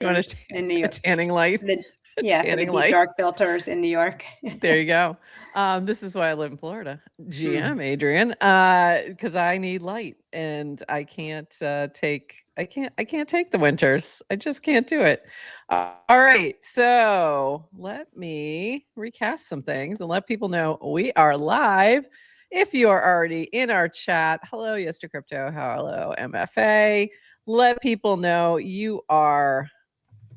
You want in New York. A tanning light? Yeah, for the deep dark filters in New York. There you go. This is why I live in Florida. GM, Adrian, because I need light, and I can't take the winters. I just can't do it. All right, so let me recast some things and let people know we are live. If you are already in our chat, hello, Yes to Crypto, hello, MFA. Let people know you are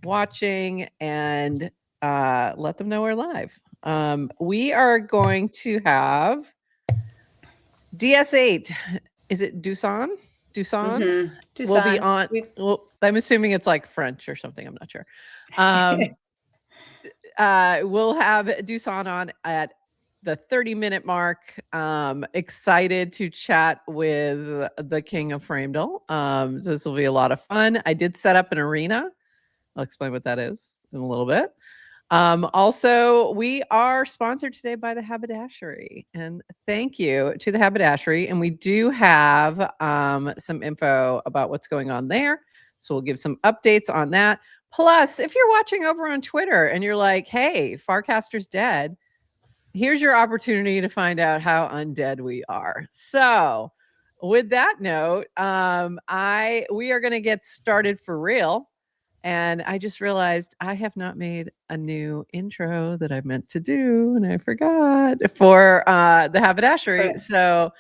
watching and let them know we're live. We are going to have DS8. Is it Dusan? Dusan will be on. Well, I'm assuming it's like French or something. I'm not sure. We'll have Dusan on at the 30-minute mark. Excited to chat with the king of Framedl. So this will be a lot of fun. I did set up an arena. I'll explain what that is in a little bit. Also, we are sponsored today by the Haberdashery, and thank you to the Haberdashery. And we do have some info about what's going on there. So we'll give some updates on that. Plus, if you're watching over on Twitter and you're like, hey, Farcaster's dead, here's your opportunity to find out how undead we are. So with that note, we are going to get started for real. And I just realized I have not made a new intro that I meant to do, and I forgot for the Haberdashery. So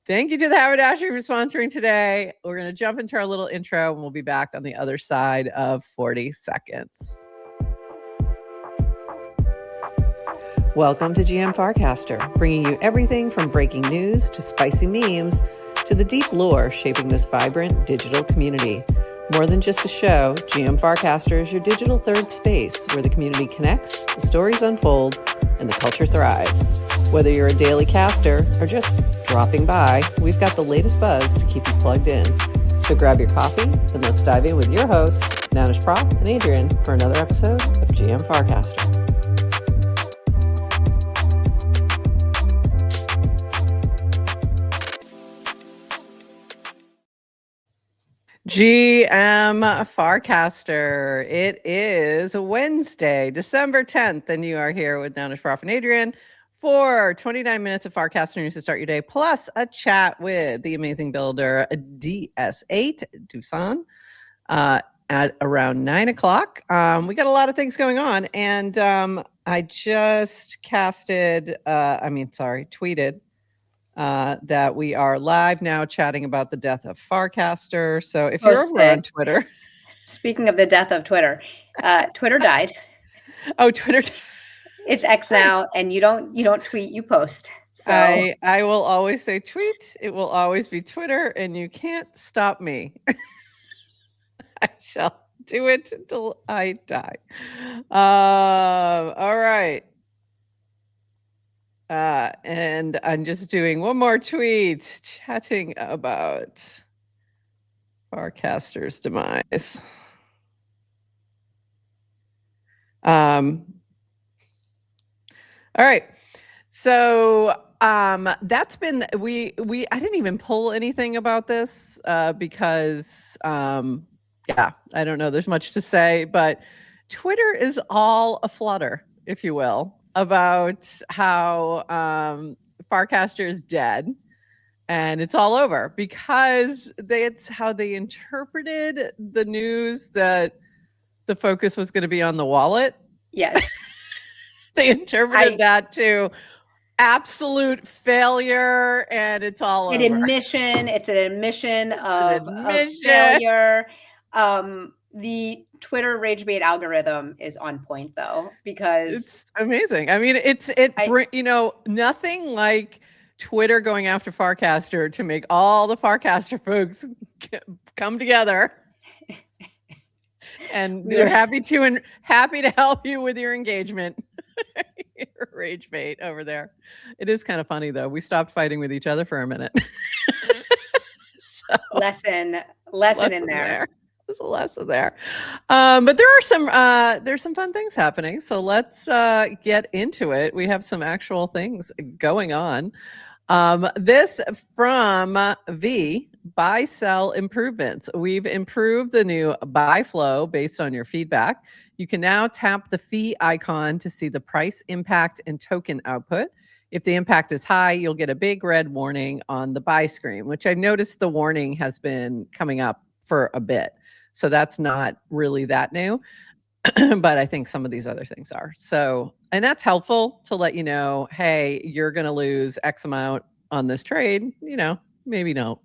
thank you to the Haberdashery for sponsoring today. We're going to jump into our little intro, and we'll be back on the other side of 40 seconds. Welcome to GM Farcaster, bringing you everything from breaking news to spicy memes to the deep lore shaping this vibrant digital community. More than just a show, GM Farcaster is your digital third space where the community connects, the stories unfold, and the culture thrives. Whether you're a daily caster or just dropping by, we've got the latest buzz to keep you plugged in. So grab your coffee and let's dive in with your hosts, Neynar Prof and Adrian, for another episode of GM Farcaster. GM Farcaster. It is Wednesday, December 10th, and you are here with Neynar Prof and Adrian for 29 minutes of Farcaster news to start your day, plus a chat with the amazing builder DS8 Dusan at around 9 o'clock. We got a lot of things going on, and I just tweeted that we are live now chatting about the death of Farcaster. So if you're over on Twitter. Speaking of the death of Twitter, Twitter died. Oh, Twitter. It's X now, and you don't tweet, you post. So I will always say tweet. It will always be Twitter, and you can't stop me. I shall do it until I die. All right. And I'm just doing one more tweet, chatting about Farcaster's demise. All right. So that's been I didn't even pull anything about this because I don't know. There's much to say, but Twitter is all aflutter, if you will, about how Farcaster is dead, and it's all over because it's how they interpreted the news that the focus was going to be on the wallet. Yes. They interpreted that to absolute failure, and it's all over. It's an admission of failure. The Twitter rage bait algorithm is on point, though, because it's amazing. I mean, nothing like Twitter going after Farcaster to make all the Farcaster folks come together, and they're happy to help you with your engagement. Your rage bait over there. It is kind of funny, though. We stopped fighting with each other for a minute. Lesson in there. There's a lesson there. But there's some fun things happening. So let's get into it. We have some actual things going on. This from V, buy sell improvements. We've improved the new buy flow based on your feedback. You can now tap the fee icon to see the price impact and token output. If the impact is high, you'll get a big red warning on the buy screen, which I noticed the warning has been coming up for a bit. So that's not really that new, but I think some of these other things are. So, and that's helpful to let you know, hey, you're going to lose X amount on this trade. You know, maybe don't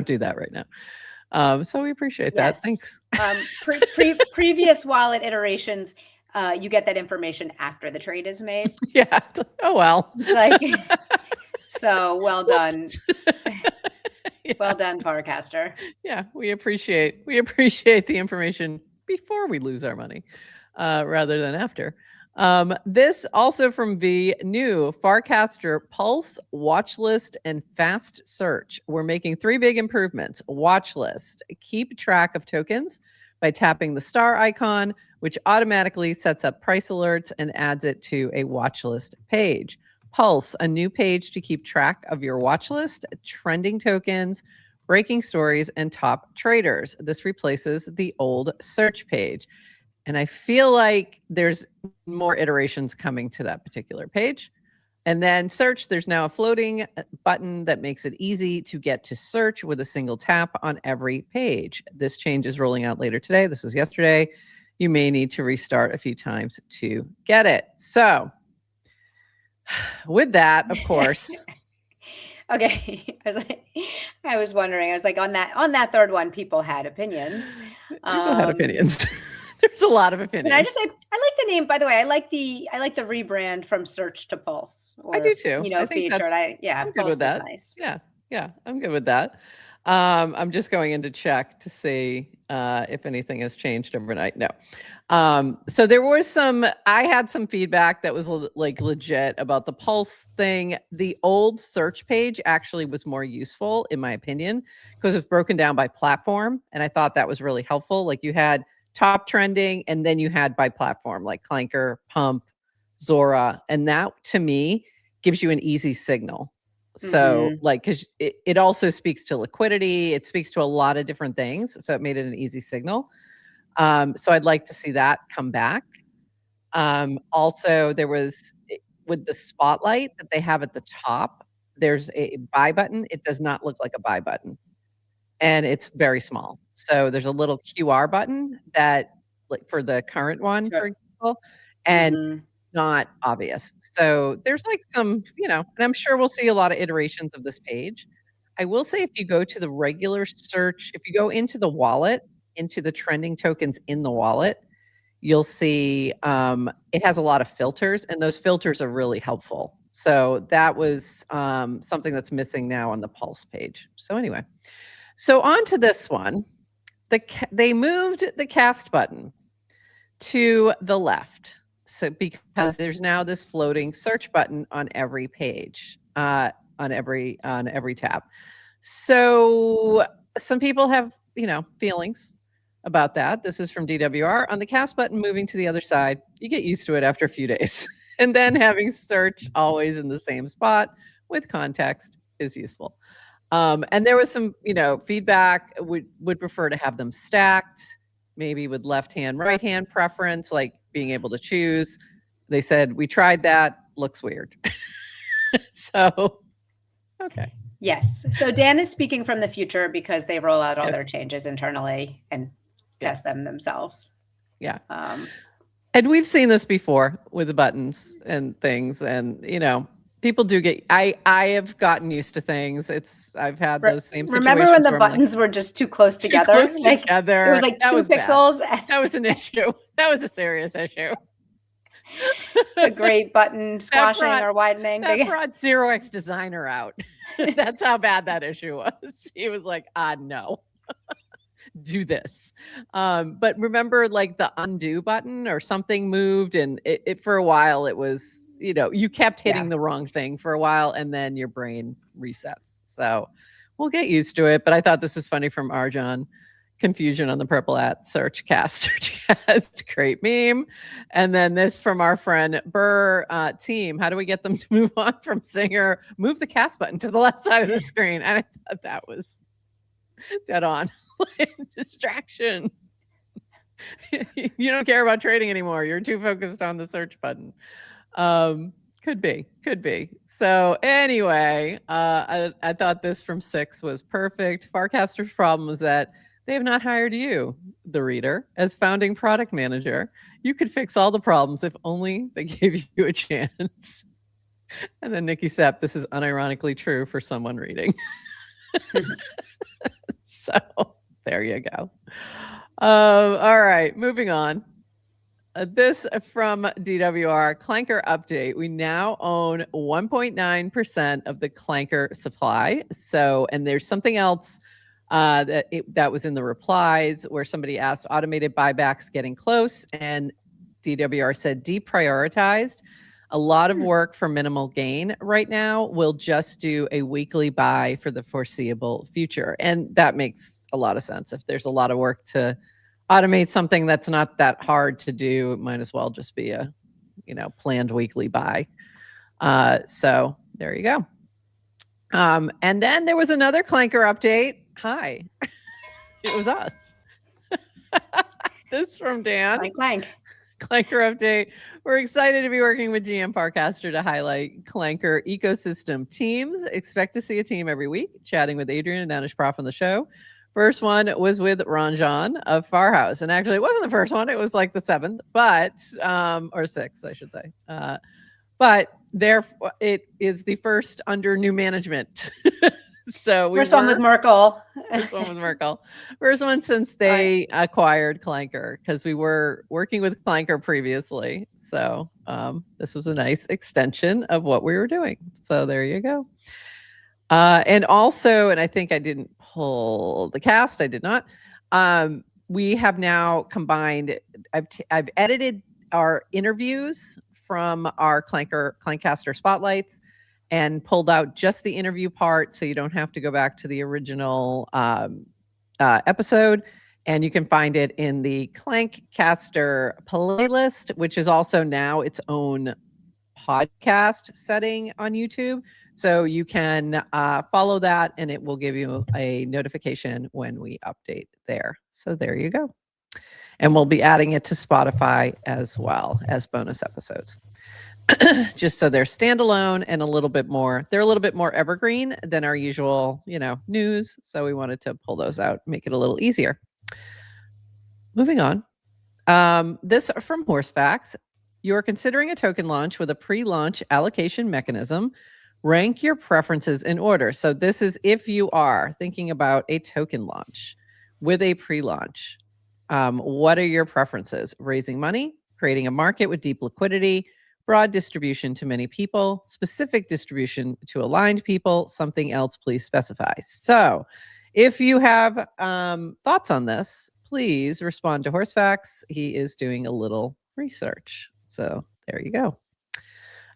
do that right now. So we appreciate that. Thanks. Previous wallet iterations, you get that information after the trade is made. Yeah. Oh, well. It's like, so well done. Yeah. Well done, Farcaster. Yeah, we appreciate the information before we lose our money, rather than after. This also from V, new Farcaster Pulse, Watchlist, and Fast Search. We're making 3 big improvements. Watchlist, keep track of tokens by tapping the star icon, which automatically sets up price alerts and adds it to a watchlist page. Pulse, a new page to keep track of your watch list, trending tokens, breaking stories, and top traders. This replaces the old search page. And I feel like there's more iterations coming to that particular page. And then search, there's now a floating button that makes it easy to get to search with a single tap on every page. This change is rolling out later today. This was yesterday. You may need to restart a few times to get it. So, with that, of course. Okay. I was wondering, I was like, on that third one, people had opinions. People had opinions. There's a lot of opinions. And I like the name, by the way. I like the rebrand from search to Pulse. Or, I do too. You know, featured. I'm good with that. Nice. Yeah, I'm good with that. I'm just going in to check to see if anything has changed overnight. No. So there was I had some feedback that was like legit about the Pulse thing. The old search page actually was more useful, in my opinion, because it's broken down by platform. And I thought that was really helpful. Like you had top trending, and then you had by platform, like Clanker, Pump, Zora. And that, to me, gives you an easy signal. So like, because it also speaks to liquidity. It speaks to a lot of different things. So it made it an easy signal. So I'd like to see that come back. Also, there was, with the spotlight that they have at the top, there's a buy button. It does not look like a buy button. And it's very small. So there's a little QR button that, like for the current one, for example, and not obvious. So there's like some, and I'm sure we'll see a lot of iterations of this page. I will say, if you go to the regular search, if you go into the wallet, into the trending tokens in the wallet, you'll see it has a lot of filters, and those filters are really helpful. So that was something that's missing now on the Pulse page. So anyway, so on to this one. They moved the cast button to the left. So because there's now this floating search button on every page, on every tab. So some people have, feelings about that. This is from DWR. On the cast button moving to the other side, you get used to it after a few days. And then having search always in the same spot with context is useful. And there was some, feedback, would prefer to have them stacked, maybe with left hand, right hand preference, like being able to choose. They said, we tried that, looks weird. So, okay. Yes. So Dan is speaking from the future because they roll out all their changes internally and test them themselves. Yeah. And we've seen this before with the buttons and things, and people do get. I have gotten used to things. I've had those same situations. Remember when the buttons were just too close together? It was like 2 pixels. That was an issue. That was a serious issue. The gray button squashing or widening. That brought 0x Designer out. That's how bad that issue was. He was like, no. Do this. But remember, like the undo button or something moved, and it for a while it was, you kept hitting the wrong thing for a while, and then your brain resets. So we'll get used to it. But I thought this was funny from Arjan. Confusion on the purple at search cast. Great meme. And then this from our friend Burr, team. How do we get them to move on from Singer? Move the cast button to the left side of the screen. And I thought that was Dead on. Distraction. You don't care about trading anymore. You're too focused on the search button. Could be. So anyway, I thought this from 6 was perfect. Farcaster's problem was that they have not hired you, the reader, as founding product manager. You could fix all the problems if only they gave you a chance. And then Nikki Sepp, this is unironically true for someone reading. So there you go. All right, moving on. This from DWR, Clanker update. We now own 1.9% of the Clanker supply. So, and there's something else that was in the replies where somebody asked, automated buybacks getting close, and DWR said deprioritized. A lot of work for minimal gain right now. We'll just do a weekly buy for the foreseeable future. And that makes a lot of sense. If there's a lot of work to automate something that's not that hard to do, it might as well just be a, planned weekly buy. So there you go. And then there was another Clanker update. Hi, it was us. This from Dan. Clank. Clanker update. We're excited to be working with GM Farcaster to highlight Clanker ecosystem teams. Expect to see a team every week, chatting with Adrian and Anish Prof on the show. First one was with Ranjan of Farhouse. And actually, it wasn't the first one. It was like the 7th, but, or 6th, I should say. But there, it is the first under new management. So first one with Merkel. First one with Merkel. First one since they acquired Clanker, because we were working with Clanker previously. So this was a nice extension of what we were doing. So there you go. And also, and I think I didn't pull the cast. I did not. We have now combined. I've edited our interviews from our Clancaster spotlights and pulled out just the interview part, so you don't have to go back to the original episode. And you can find it in the Clancaster playlist, which is also now its own podcast setting on YouTube. So you can follow that, and it will give you a notification when we update there. So there you go. And we'll be adding it to Spotify as well as bonus episodes. Just so they're standalone and they're a little bit more evergreen than our usual, news. So we wanted to pull those out, make it a little easier. Moving on. This from Horsefacts. You're considering a token launch with a pre-launch allocation mechanism. Rank your preferences in order. So this is if you are thinking about a token launch with a pre-launch. What are your preferences? Raising money, creating a market with deep liquidity, broad distribution to many people, specific distribution to aligned people, something else, please specify. So if you have thoughts on this, please respond to Horsefacts. He is doing a little research. So there you go.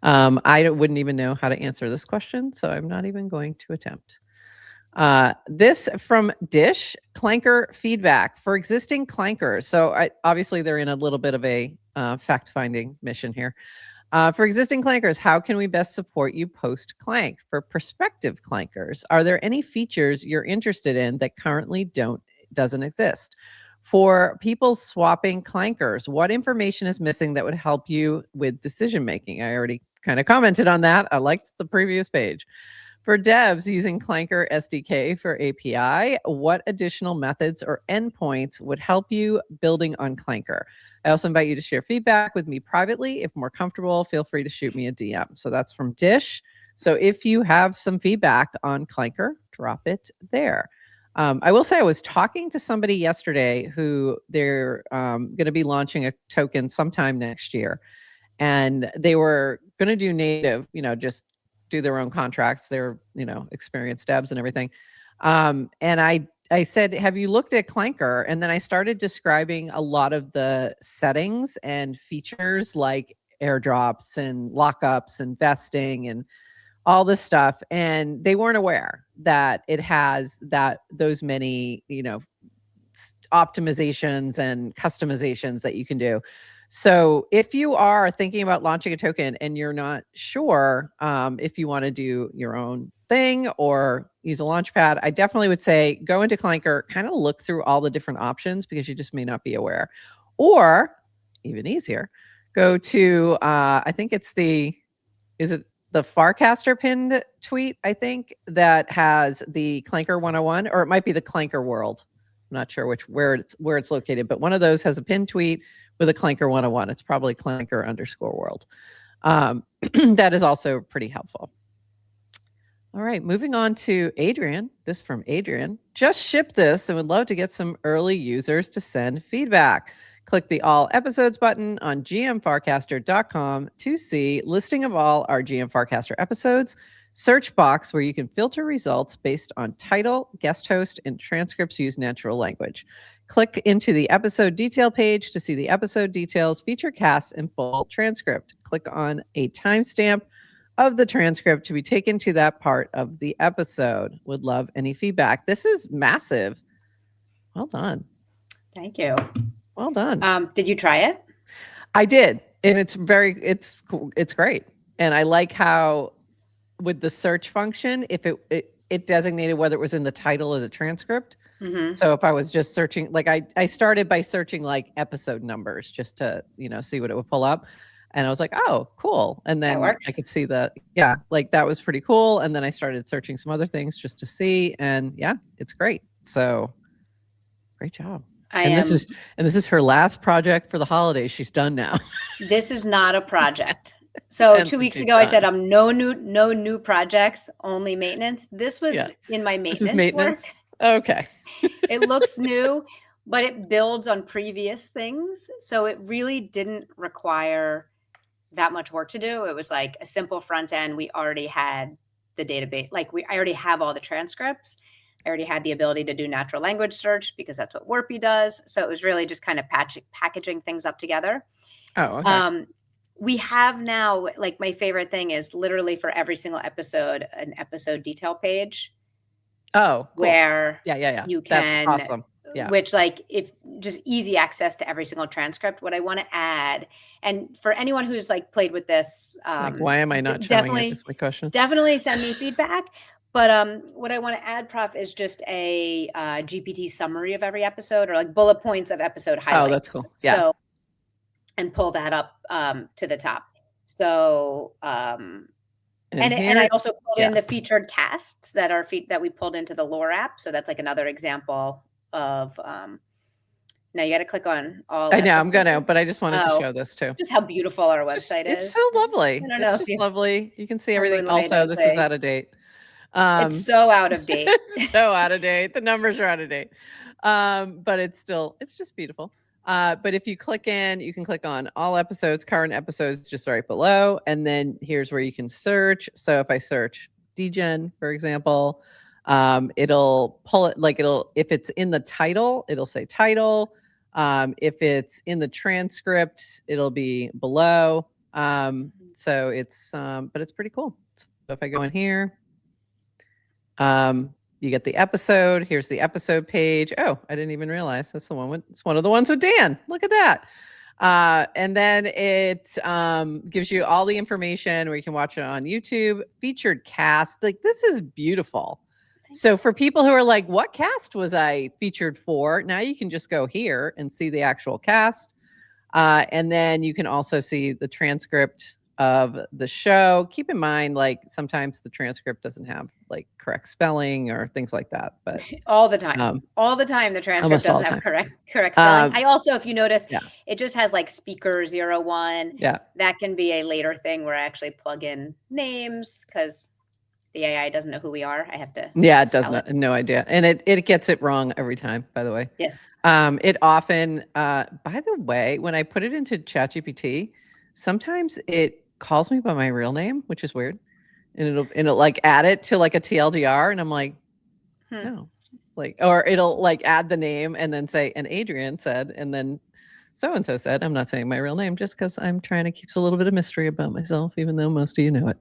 I wouldn't even know how to answer this question, so I'm not even going to attempt. This from Dish, Clanker feedback for existing Clankers. So obviously they're in a little bit of a fact-finding mission here. For existing Clankers, how can we best support you post-Clank? For prospective Clankers, are there any features you're interested in that currently doesn't exist? For people swapping Clankers, what information is missing that would help you with decision-making? I already kind of commented on that. I liked the previous page. For devs using Clanker SDK for API, what additional methods or endpoints would help you building on Clanker? I also invite you to share feedback with me privately. If more comfortable, feel free to shoot me a DM. So that's from Dish. So if you have some feedback on Clanker, drop it there. I will say I was talking to somebody yesterday who they're going to be launching a token sometime next year. And they were going to do native, just do their own contracts. They're, experienced devs and everything. And I said, have you looked at Clanker? And then I started describing a lot of the settings and features like airdrops and lockups and vesting and all this stuff. And they weren't aware that it has those many, optimizations and customizations that you can do. So if you are thinking about launching a token and you're not sure if you want to do your own thing or use a launchpad, I definitely would say go into Clanker, kind of look through all the different options because you just may not be aware. Or even easier, go to, I think it's the Farcaster pinned tweet, I think, that has the Clanker 101, or it might be the Clanker world. I'm not sure where it's located, but one of those has a pinned tweet with a Clanker 101. It's probably Clanker_world. That is also pretty helpful. All right, moving on to Adrian. This from Adrian. Just shipped this and would love to get some early users to send feedback. Click the All Episodes button on gmfarcaster.com to see listing of all our GM Farcaster episodes, search box where you can filter results based on title, guest host, and transcripts use natural language. Click into the episode detail page to see the episode details, feature casts, and full transcript. Click on a timestamp of the transcript to be taken to that part of the episode. Would love any feedback. This is massive. Well done. Thank you. Well done. Did you try it? I did. And it's cool. It's great. And I like how with the search function, if it designated whether it was in the title or the transcript. Mm-hmm. So if I was just searching, like I started by searching like episode numbers just to, see what it would pull up. And I was like, oh, cool. And then I could see like that was pretty cool. And then I started searching some other things just to see. And yeah, it's great. So great job. This is her last project for the holidays. She's done now. This is not a project. So 2 weeks ago, I said no new projects, only maintenance. This was in my maintenance. This is maintenance. Work. Okay. It looks new, but it builds on previous things. So it really didn't require that much work to do. It was like a simple front end. We already had the database. I already have all the transcripts. I already had the ability to do natural language search because that's what Warpy does. So it was really just kind of packaging things up together. Oh, okay. We have now, my favorite thing is literally for every single episode, an episode detail page. Oh, cool. Where you can, that's awesome. Yeah. Which if just easy access to every single transcript. What I want to add, and for anyone who's played with this, why am I not showing it? Is my question. Definitely send me feedback. But what I want to add, Prof, is just a GPT summary of every episode or bullet points of episode highlights. Oh, that's cool. Yeah. So, and pull that up to the top. So, and I also pulled in the featured casts that we pulled into the lore app. So that's another example of. Now you got to click on all. I know I'm gonna, but I just wanted to show this too. Just how beautiful our website is. It's so lovely. It's just lovely. You can see everything. Also, this is out of date. It's so out of date. So out of date. The numbers are out of date. But it's just beautiful. But if you click in, you can click on all episodes, current episodes, just right below. And then here's where you can search. So if I search DGen, for example, it'll pull it if it's in the title, it'll say title. If it's in the transcript, it'll be below. So it's, but it's pretty cool. So if I go in here, you get the episode. Here's the episode page. Oh, I didn't even realize that's it's one of the ones with Dan. Look at that. And then it gives you all the information where you can watch it on YouTube. Featured cast. This is beautiful. So for people who are like, what cast was I featured for? Now you can just go here and see the actual cast. And then you can also see the transcript of the show. Keep in mind, sometimes the transcript doesn't have correct spelling or things like that, but all the time, the transcript doesn't have correct spelling. I also, if you notice, it just has speaker 01. Yeah, that can be a later thing where I actually plug in names because the AI doesn't know who we are. I have to. Yeah, it does not. No idea, and it gets it wrong every time. By the way, yes. It often. By the way, when I put it into ChatGPT, sometimes it calls me by my real name, which is weird, and it'll add it to a TLDR, and I'm like, no, or it'll add the name and then say, and Adrian said, and then So-and-so said, I'm not saying my real name just because I'm trying to keep a little bit of mystery about myself, even though most of you know it.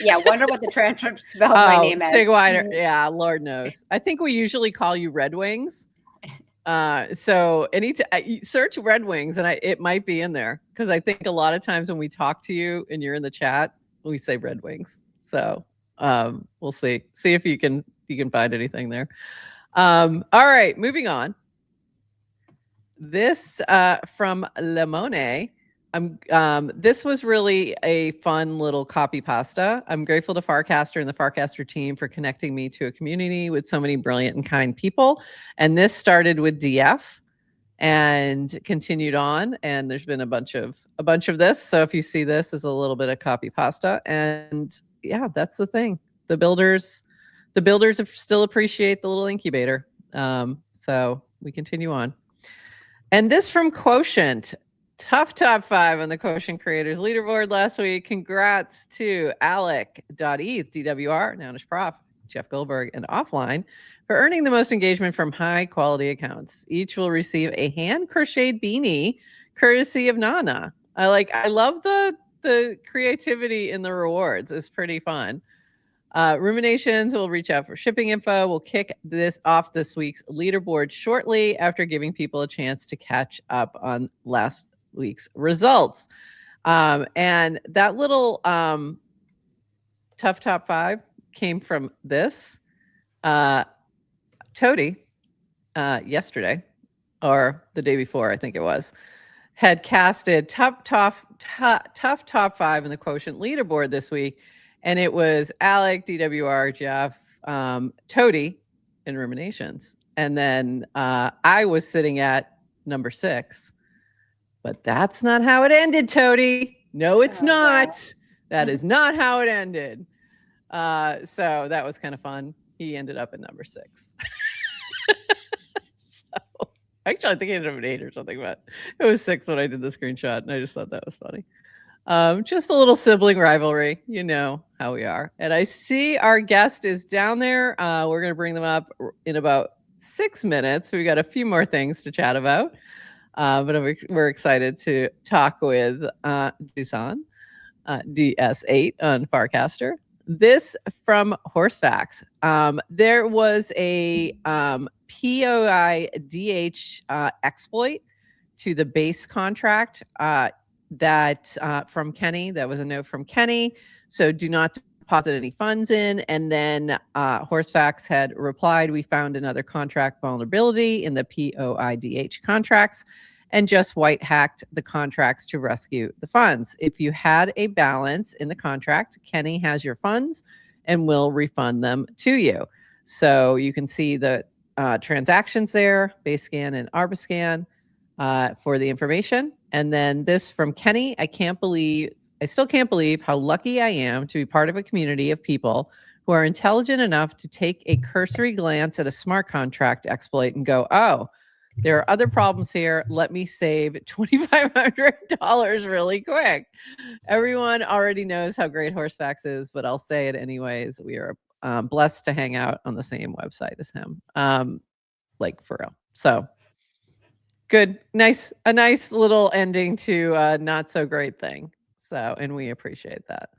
Yeah, wonder what the transcript spelled my name as. Sigwider. Yeah, Lord knows. I think we usually call you Red Wings. So search Red Wings and it might be in there, because I think a lot of times when we talk to you and you're in the chat, we say Red Wings. So we'll see if you can find anything there. All right, moving on. This from Lemone. This was really a fun little copy pasta. I'm grateful to Farcaster and the Farcaster team for connecting me to a community with so many brilliant and kind people. And this started with DF and continued on. And there's been a bunch of this. So if you see this as a little bit of copy pasta, and yeah, that's the thing. The builders still appreciate the little incubator. So we continue on. And this from Quotient. Tough top 5 on the Quotient Creators Leaderboard last week. Congrats to Alec.eth, DWR, Nounish Prof, Jeff Goldberg, and Offline for earning the most engagement from high quality accounts. Each will receive a hand crocheted beanie courtesy of Nana. I love the creativity in the rewards. It's pretty fun. Ruminations will reach out for shipping info. We'll kick this off this week's leaderboard shortly after giving people a chance to catch up on last week's results. And that little tough top 5 came from this. Toady, yesterday or the day before, I think it was, had casted tough top 5 in the Quotient leaderboard this week. And it was Alec, DWR, Jeff, Toady in Ruminations. And then I was sitting at number 6. But that's not how it ended, Toady. No, it's not. Wow. That is not how it ended. So that was kind of fun. He ended up at number 6. So actually, I think he ended up at 8 or something, but it was 6 when I did the screenshot. And I just thought that was funny. Just a little sibling rivalry. You know how we are. And I see our guest is down there. We're going to bring them up in about 6 minutes. We got a few more things to chat about. But we're excited to talk with Dusan, DS8 on Farcaster. This from Horsefacts. There was a POIDH exploit to the base contract that from Kenny. That was a note from Kenny. So do not deposit any funds in. And then Horsefacts had replied, we found another contract vulnerability in the POIDH contracts and just white hacked the contracts to rescue the funds. If you had a balance in the contract, Kenny has your funds and will refund them to you. So you can see the transactions there, Basescan and Arbiscan for the information. And then this from Kenny, I still can't believe how lucky I am to be part of a community of people who are intelligent enough to take a cursory glance at a smart contract exploit and go, oh, there are other problems here. Let me save $2,500 really quick. Everyone already knows how great Horsefacts is, but I'll say it anyways. We are blessed to hang out on the same website as him, like for real. So good, a nice little ending to a not so great thing. So, and we appreciate that.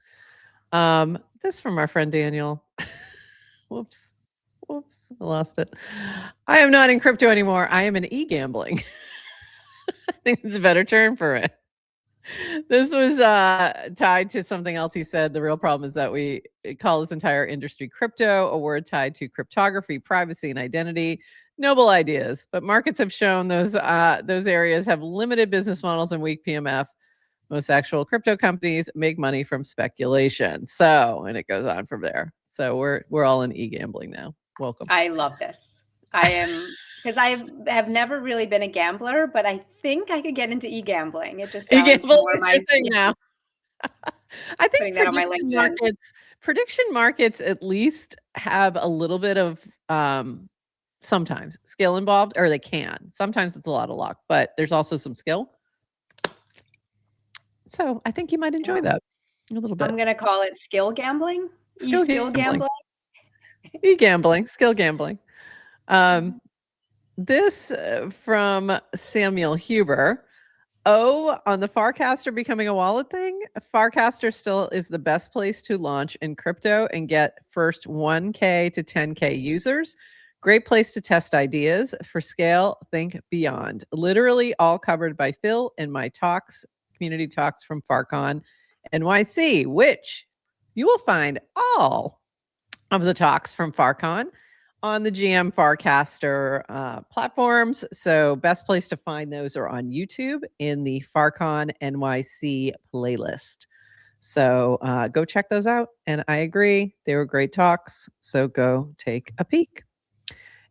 This from our friend Daniel. Whoops, I lost it. I am not in crypto anymore. I am in e-gambling. I think it's a better term for it. This was tied to something else he said. The real problem is that we call this entire industry crypto, a word tied to cryptography, privacy, and identity. Noble ideas, but markets have shown those areas have limited business models and weak PMF. Most actual crypto companies make money from speculation. So, and it goes on from there. So we're all in e-gambling now. Welcome. I love this. I am, because I have never really been a gambler, but I think I could get into e-gambling. It just sounds more my thing now. I think that on my LinkedIn. Prediction markets at least have a little bit of sometimes skill involved, or they can. Sometimes it's a lot of luck, but there's also some skill. So I think you might enjoy that a little bit. I'm going to call it skill gambling. Skill gambling. E-gambling, skill gambling. This from Samuel Huber. Oh, on the Farcaster becoming a wallet thing, Farcaster still is the best place to launch in crypto and get first 1K to 10K users. Great place to test ideas. For scale, think beyond. Literally all covered by Phil in my talks, community talks from FarCon NYC, which you will find all of the talks from FarCon on the GM Farcaster platforms. So best place to find those are on YouTube in the FarCon NYC playlist. So go check those out. And I agree, they were great talks. So go take a peek.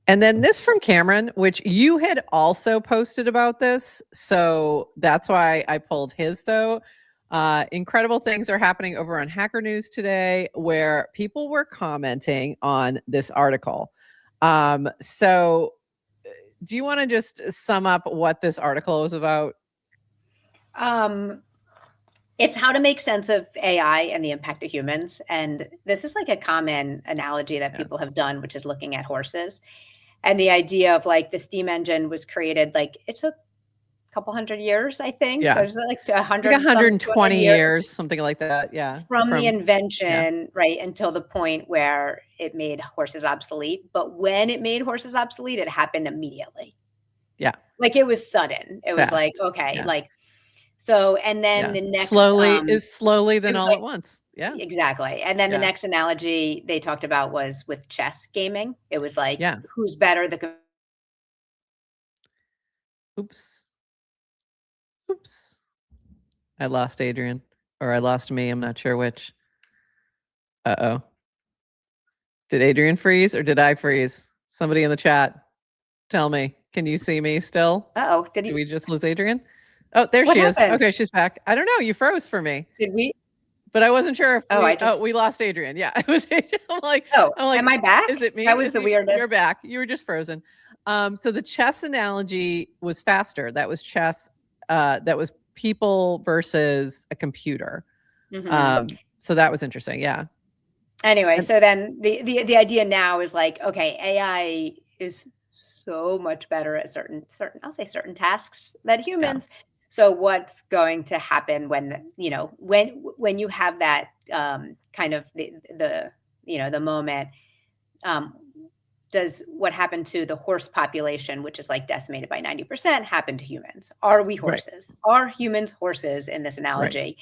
And then this from Cameron, which you had also posted about this. So that's why I pulled his though. Incredible things are happening over on Hacker News today where people were commenting on this article. So do you want to just sum up what this article was about? It's how to make sense of AI and the impact of humans. And this is like a common analogy that people have done, which is looking at horses. And the idea of like the steam engine was created, like it took a couple hundred years, I think. Yeah. It was like 100, like 120 years, something like that. Yeah. From the invention, right, until the point where it made horses obsolete. But when it made horses obsolete, it happened immediately. Yeah. Like it was sudden. It was like, okay, like, so, and then the next slowly then all like, at once. Yeah, exactly. And then the next analogy they talked about was with chess gaming. It was like, who's better? Oops. I lost Adrian, or I lost me. I'm not sure which. Uh-oh. Did Adrian freeze or did I freeze? Somebody in the chat, tell me. Can you see me still? Uh-oh. Did we just lose Adrian? Oh, there she is. Okay, she's back. I don't know. You froze for me. Did we? But I wasn't sure if we lost Adrian. Yeah, it was Adrian. I'm like, am I back? Is it me? That was the weirdest. You're back. You were just frozen. So the chess analogy was faster. That was chess. That was people versus a computer. So that was interesting. Yeah. Anyway, so then the idea now is like, okay, AI is so much better at certain I'll say certain tasks than humans. So what's going to happen when, you know, when you have that kind of the moment, does what happened to the horse population, which is like decimated by 90%, happen to humans? Are we horses? Right. Are humans horses in this analogy? Right.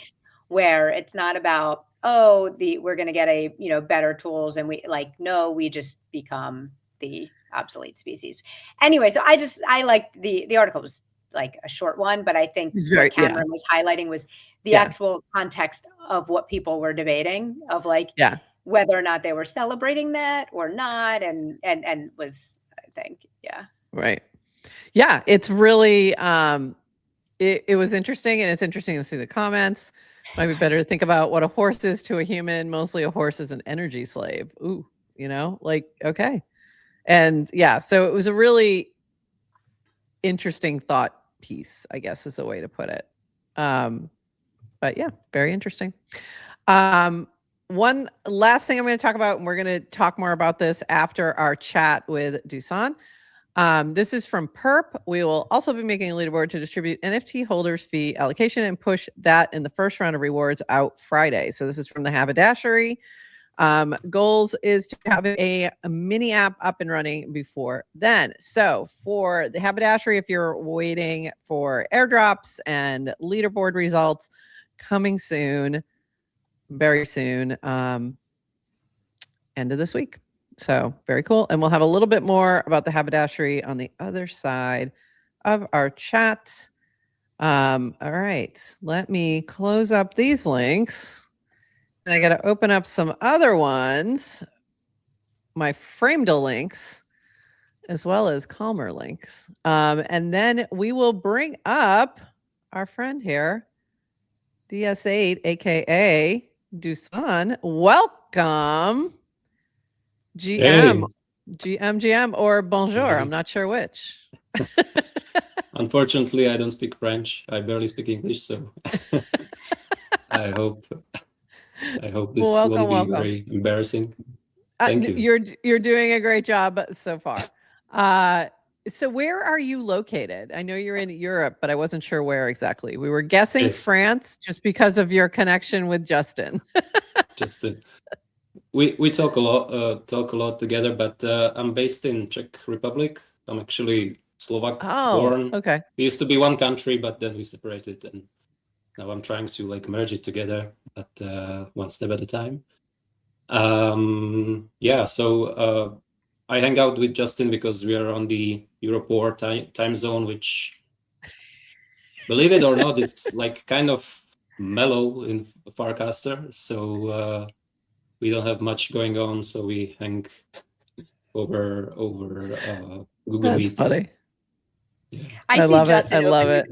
Where it's not about, we're going to get better tools and we just become the obsolete species. Anyway, so I like the article was like a short one, but I think what Cameron was highlighting was the actual context of what people were debating of whether or not they were celebrating that or not. And was, I think, Right. Yeah. It's really, it was interesting, and it's interesting to see the comments. Might be better to think about what a horse is to a human. Mostly a horse is an energy slave. Ooh, okay. And so it was a really interesting thought piece, I guess is a way to put it. But yeah, very interesting. One last thing I'm going to talk about, and we're going to talk more about this after our chat with Dusan. This is from Purp. We will also be making a leaderboard to distribute NFT holders fee allocation and push that in the first round of rewards out Friday. So this is from the Haberdashery. Goals is to have a mini app up and running before then. So for the Haberdashery, if you're waiting for airdrops and leaderboard results coming soon, very soon, end of this week. So very cool. And we'll have a little bit more about the Haberdashery on the other side of our chat. All right, let me close up these links. And I got to open up some other ones, my Framedl links, as well as Calmer links. And then we will bring up our friend here, DS8, aka Dusan. Welcome. GM, hey. GM, or bonjour. Hey. I'm not sure which. Unfortunately, I don't speak French. I barely speak English, so I hope this won't be very embarrassing. Thank you. You're doing a great job so far. So where are you located? I know you're in Europe, but I wasn't sure where exactly. We were guessing France just because of your connection with Justin. Justin. We talk a lot together, but I'm based in Czech Republic. I'm actually Slovak born. Okay. We used to be one country, but then we separated, and now I'm trying to like merge it together, but one step at a time. Yeah, so I hang out with Justin because we are on the Europe time zone, which, believe it or not, it's like kind of mellow in Farcaster. So we don't have much going on, so we hang over Google Meet. That's funny. Yeah. I see love Justin it. I love it.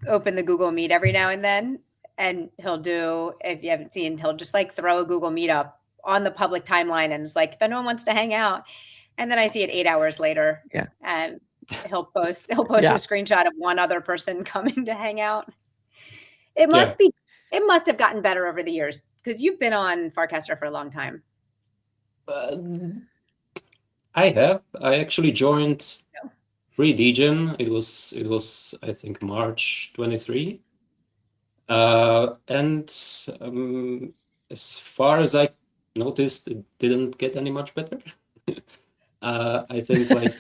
open the Google Meet every now and then, and he'll do, if you haven't seen, he'll just like throw a Google Meet up on the public timeline, and it's like, if anyone wants to hang out. And then I see it 8 hours later. Yeah. And he'll post a screenshot of one other person coming to hang out. It must have gotten better over the years, because you've been on Farcaster for a long time. I actually joined pre-Degen. It was I think March 23. And as far as I noticed, it didn't get any much better. I think like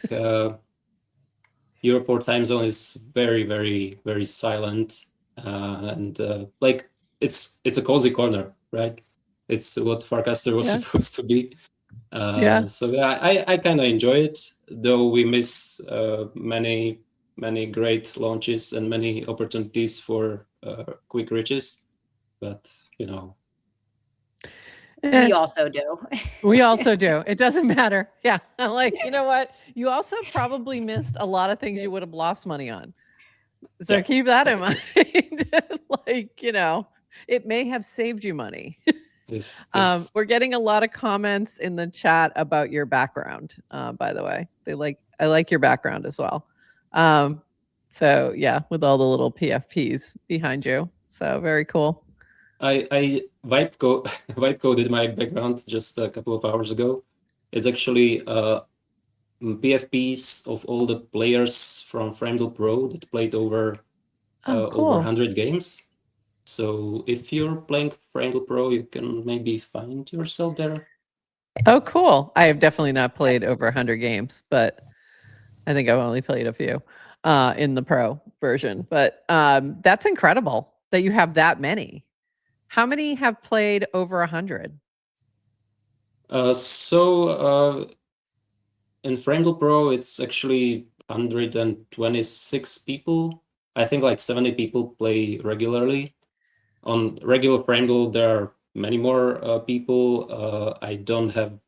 Europort time zone is very, very, very silent, and like it's a cozy corner, right? It's what Farcaster was supposed to be. So yeah, I kind of enjoy it, though we miss many great launches and many opportunities for quick riches, but you know. We also do. We also do. It doesn't matter. Yeah. I'm like, you know what? You also probably missed a lot of things you would have lost money on. So keep that in mind. Like, you know, it may have saved you money. Yes. We're getting a lot of comments in the chat about your background, by the way. I like your background as well. So yeah, with all the little PFPs behind you. So very cool. I vibe coded my background just a couple of hours ago. It's actually PFPs of all the players from Framedl Pro that played over over 100 games. So if you're playing Framedl Pro, you can maybe find yourself there. Oh, cool. I have definitely not played over 100 games, but I think I've only played a few in the Pro version. But that's incredible that you have that many. How many have played over 100? So in Framedl Pro, it's actually 126 people. I think like 70 people play regularly. On regular Framedl, there are many more people. I don't have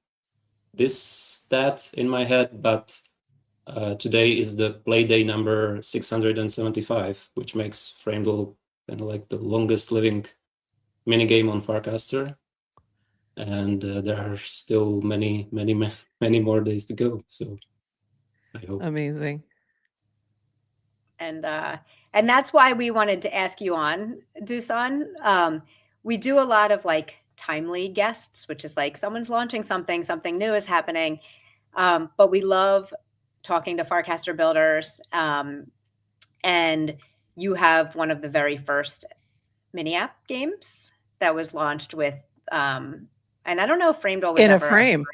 this stat in my head, but today is the play day number 675, which makes Framedl kind of like the longest living minigame on Farcaster. And there are still many more days to go. So I hope. Amazing. And that's why we wanted to ask you on, Dusan. We do a lot of like timely guests, which is like someone's launching something new is happening. But we love talking to Farcaster builders. And you have one of the very first mini app games that was launched with, and I don't know if Framedl was ever a frame.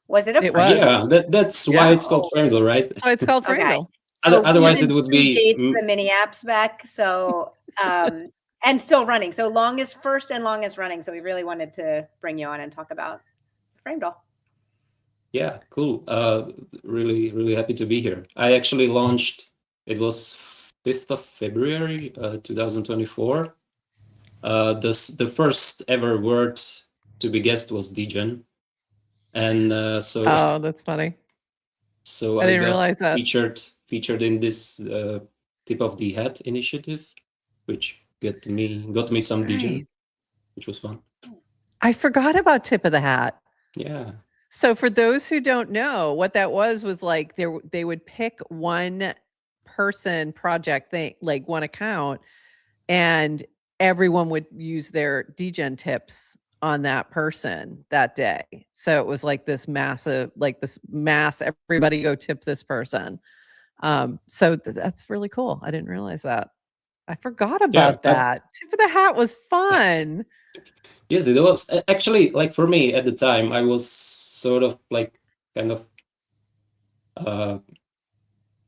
Was it a frame? Was. Yeah, that's why it's called Framedl, right? That's why it's called Framedl. So otherwise, it would be the mini apps back. So and still running. So first and longest running. So we really wanted to bring you on and talk about Framedl. Yeah, cool. Really happy to be here. I actually launched. It was 5th of February, 2024. The first ever word to be guessed was Degen, and so. Oh, that's funny. So I didn't realize that. Featured in this Tip of the Hat initiative, which got me some Degen, which was fun. I forgot about Tip of the Hat. Yeah. So for those who don't know, what that was like they would pick one person project thing, like one account, and everyone would use their Degen tips on that person that day. So it was like this massive, everybody go tip this person. So that's really cool. I didn't realize that. I forgot about that. Tip of the hat was fun. Yes, it was. Actually, like for me at the time, I was sort of like kind of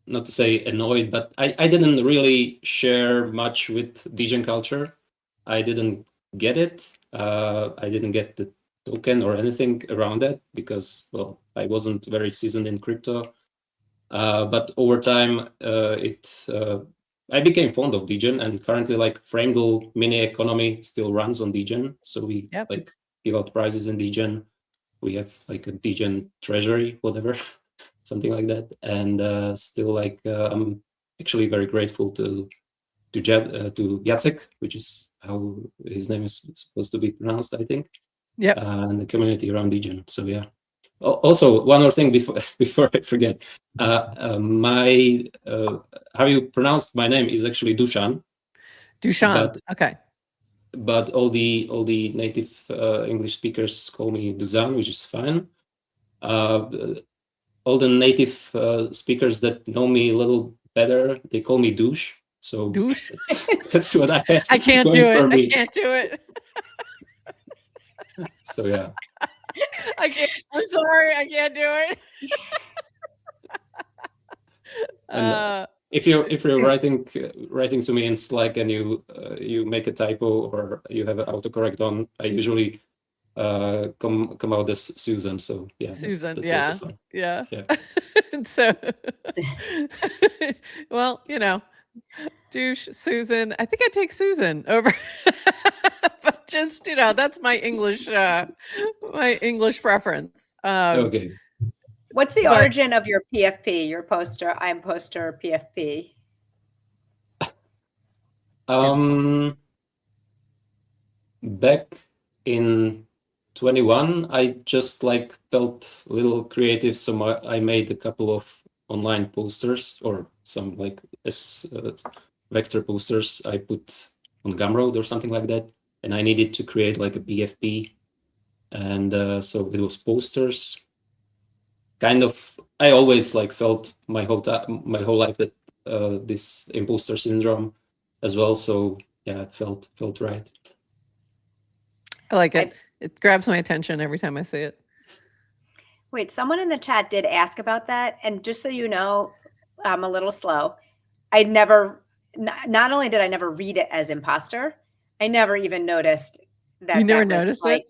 not to say annoyed, but I didn't really share much with degen culture. I didn't get it. I didn't get the token or anything around that because, well, I wasn't very seasoned in crypto. But over time, I became fond of degen, and currently, like Framedl mini economy still runs on degen. So we like give out prizes in degen. We have like a degen treasury, whatever. Something like that, and still like I'm actually very grateful to Jacek, which is how his name is supposed to be pronounced, I think. Yeah, and the community around degen. So yeah. Also, one more thing before I forget, my how you pronounced my name is actually Dusan. Dusan. Okay. But all the native English speakers call me Dusan, which is fine. All the native speakers that know me a little better, they call me douche. So douche. That's what I have. I can't do it. I can't do it. So yeah. I'm sorry. I can't do it. If you're writing to me in Slack and you make a typo or you have an autocorrect on, I usually come out as Susan. So yeah, Susan, that's also fun. Yeah. So, well, douche, Susan. I think I take Susan over, but just that's my English preference. Okay. What's the origin of your PFP? Your poster, I'm poster PFP. Back in 21, I just like felt a little creative, so I made a couple of online posters or some like vector posters I put on Gumroad or something like that, and I needed to create like a PFP, and so it was posters. Kind of, I always like felt my whole life that this imposter syndrome as well. So yeah, it felt right. I like it. It grabs my attention every time I see it. Wait, someone in the chat did ask about that, and just so you know, I'm a little slow. I never, not only did I never read it as imposter, I never even noticed that. You never noticed it?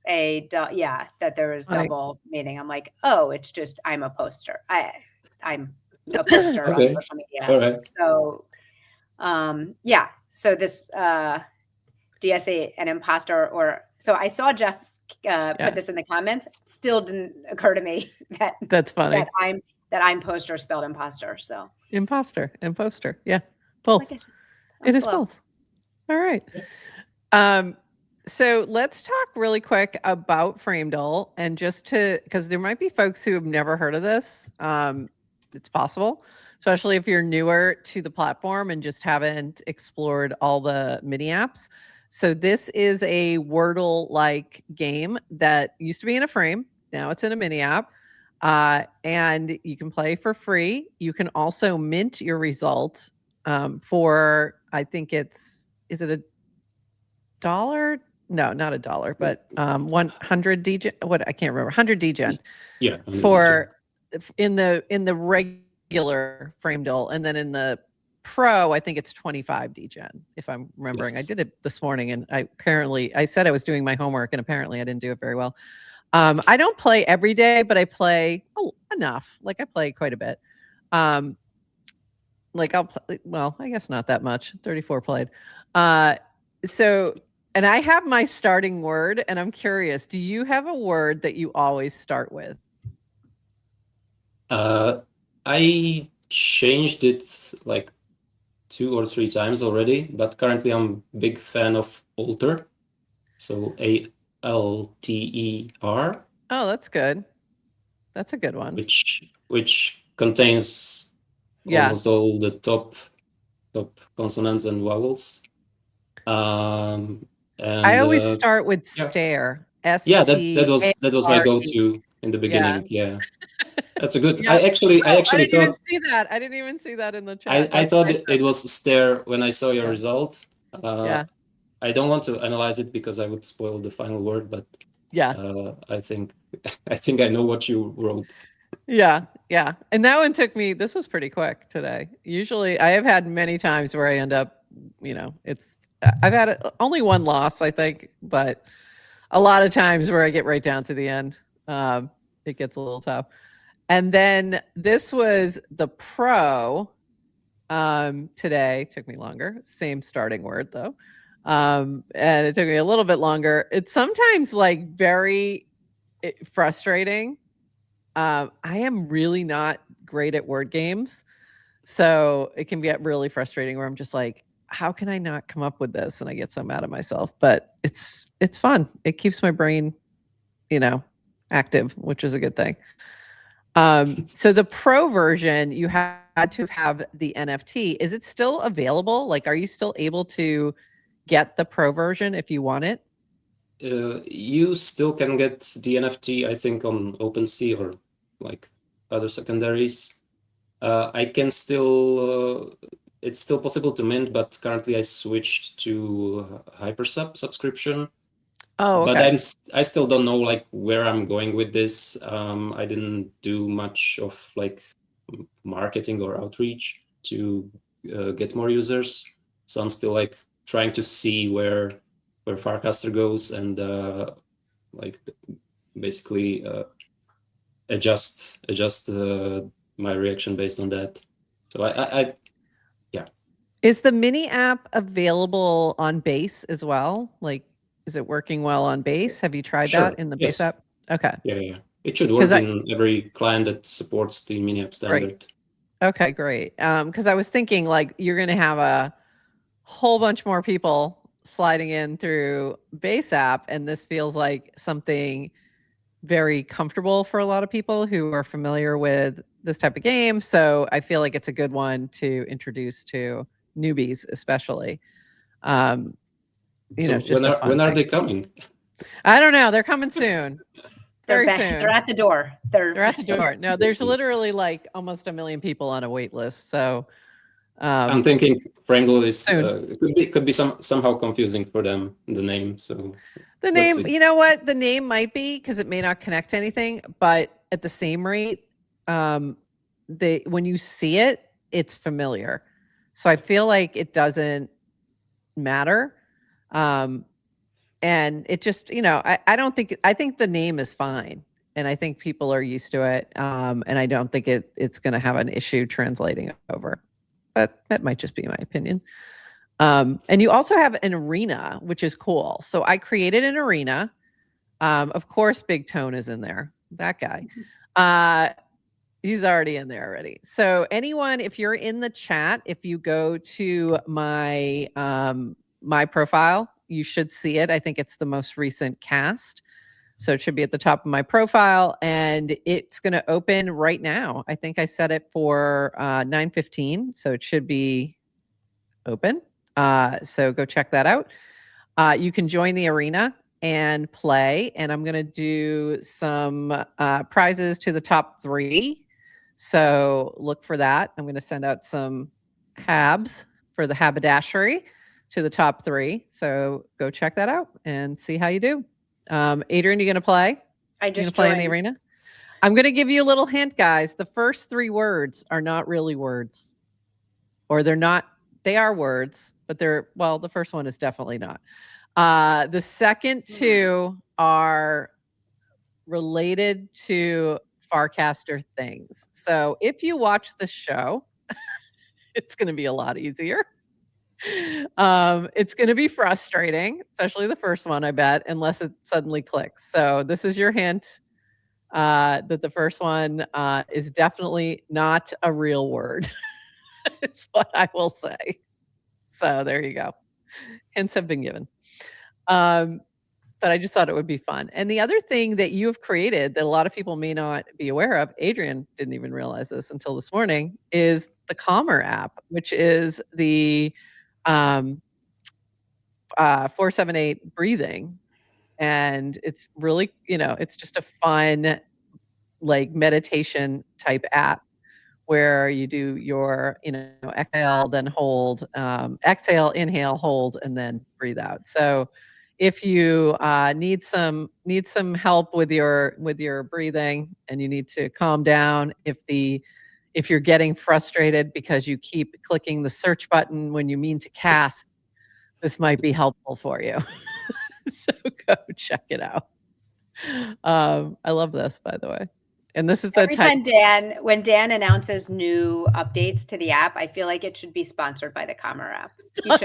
That there was double meaning. I'm like, oh, it's just I'm a poster. I'm a poster on social media. All right. So, yeah. So this DSA an imposter, or so I saw Jeff put this in the comments. Still didn't occur to me that that's funny. That I'm poster spelled imposter. So imposter, yeah, both. Like it is both. All right. So let's talk really quick about Framedl, and just because there might be folks who have never heard of this. It's possible, especially if you're newer to the platform and just haven't explored all the mini apps. So this is a Wordle-like game that used to be in a frame. Now it's in a mini app, and you can play for free. You can also mint your result for, I think is it $1? No, not $1, but 100 degen. What, I can't remember. 100 degen. Yeah. For in the regular Framedl, and then in the Pro, I think it's 25 degen, if I'm remembering. Yes. I did it this morning, and I said I was doing my homework, and apparently I didn't do it very well. I don't play every day, but I play enough. Like I play quite a bit. Like I'll play, well, I guess not that much. 34 played. So, and I have my starting word, and I'm curious, do you have a word that you always start with? I changed it like 2 or 3 times already, but currently I'm a big fan of alter. So ALTER. Oh, that's good. That's a good one. Which contains almost all the top consonants and vowels. And I always start with stare. Yeah, that was my go-to in the beginning. Yeah. That's a good. Yeah. I actually I didn't even thought see that. I didn't even see that in the chat. I thought it was a stare when I saw your Yeah. result. Yeah. I don't want to analyze it because I would spoil the final word, but Yeah. I think I know what you wrote. Yeah. Yeah. And that one took me, this was pretty quick today. Usually I have had many times where I end up, I've had only one loss, I think, but a lot of times where I get right down to the end, it gets a little tough. And then this was the pro today. Took me longer. Same starting word though. And it took me a little bit longer. It's sometimes like very frustrating. I am really not great at word games. So it can get really frustrating where I'm just like, how can I not come up with this? And I get so mad at myself, but it's fun. It keeps my brain, active, which is a good thing. So the pro version, you had to have the NFT. Is it still available? Like, are you still able to get the pro version if you want it? You still can get the NFT, I think, on OpenSea or like other secondaries. I can still. It's still possible to mint, but currently I switched to Hypersub subscription. Oh, okay. But I still don't know like where I'm going with this. I didn't do much of like marketing or outreach to get more users, so I'm still like trying to see where Farcaster goes and basically adjust my reaction based on that. So I Is the mini app available on base as well? Like, is it working well on base? Have you tried Sure. that in the Yes. base app? Okay. Yeah. It should work in every client that supports the mini app standard. Okay, great. Because I was thinking like you're going to have a whole bunch more people sliding in through base app, and this feels like something very comfortable for a lot of people who are familiar with this type of game. So I feel like it's a good one to introduce to newbies, especially. So it's just when are they coming? I don't know. They're coming soon. Very soon. They're at the door. They're at the door. No, there's literally like almost 1 million people on a wait list. So I'm thinking Framedl is could be somehow confusing for them, the name. So the name, you know what? The name might be because it may not connect to anything, but at the same rate, when you see it, it's familiar. So I feel like it doesn't matter. And it just, I think the name is fine. And I think people are used to it. And I don't think it's going to have an issue translating over. But that might just be my opinion. And you also have an arena, which is cool. So I created an arena. Of course, Big Tone is in there. That guy. He's already in there already. So anyone, if you're in the chat, if you go to my my profile, you should see it. I think it's the most recent cast. So it should be at the top of my profile, and it's going to open right now. I think I set it for 9:15, so it should be open. So go check that out. You can join the arena and play, and I'm going to do some prizes to the top 3. So look for that. I'm going to send out some habs for the haberdashery to the top 3. So go check that out and see how you do. Adrian, you going to play? I just going to play in the arena? I'm going to give you a little hint, guys. The first 3 words are not really words, or they're not. They are words, but the first one is definitely not. The second 2 are related to Farcaster things. So if you watch the show, it's going to be a lot easier. It's going to be frustrating, especially the first one, I bet, unless it suddenly clicks. So this is your hint that the first one is definitely not a real word. It's what I will say. So there you go. Hints have been given. But I just thought it would be fun. And the other thing that you have created that a lot of people may not be aware of, Adrian didn't even realize this until this morning, is the Calmer app, which is the 478 breathing. And it's really, it's just a fun like meditation type app where you do your, exhale, then hold, exhale, inhale, hold, and then breathe out. So if you need some help with your breathing and you need to calm down, if you're getting frustrated because you keep clicking the search button when you mean to cast, this might be helpful for you. So go check it out. I love this, by the way. And this is the Every time when Dan announces new updates to the app, I feel like it should be sponsored by the Commer app. He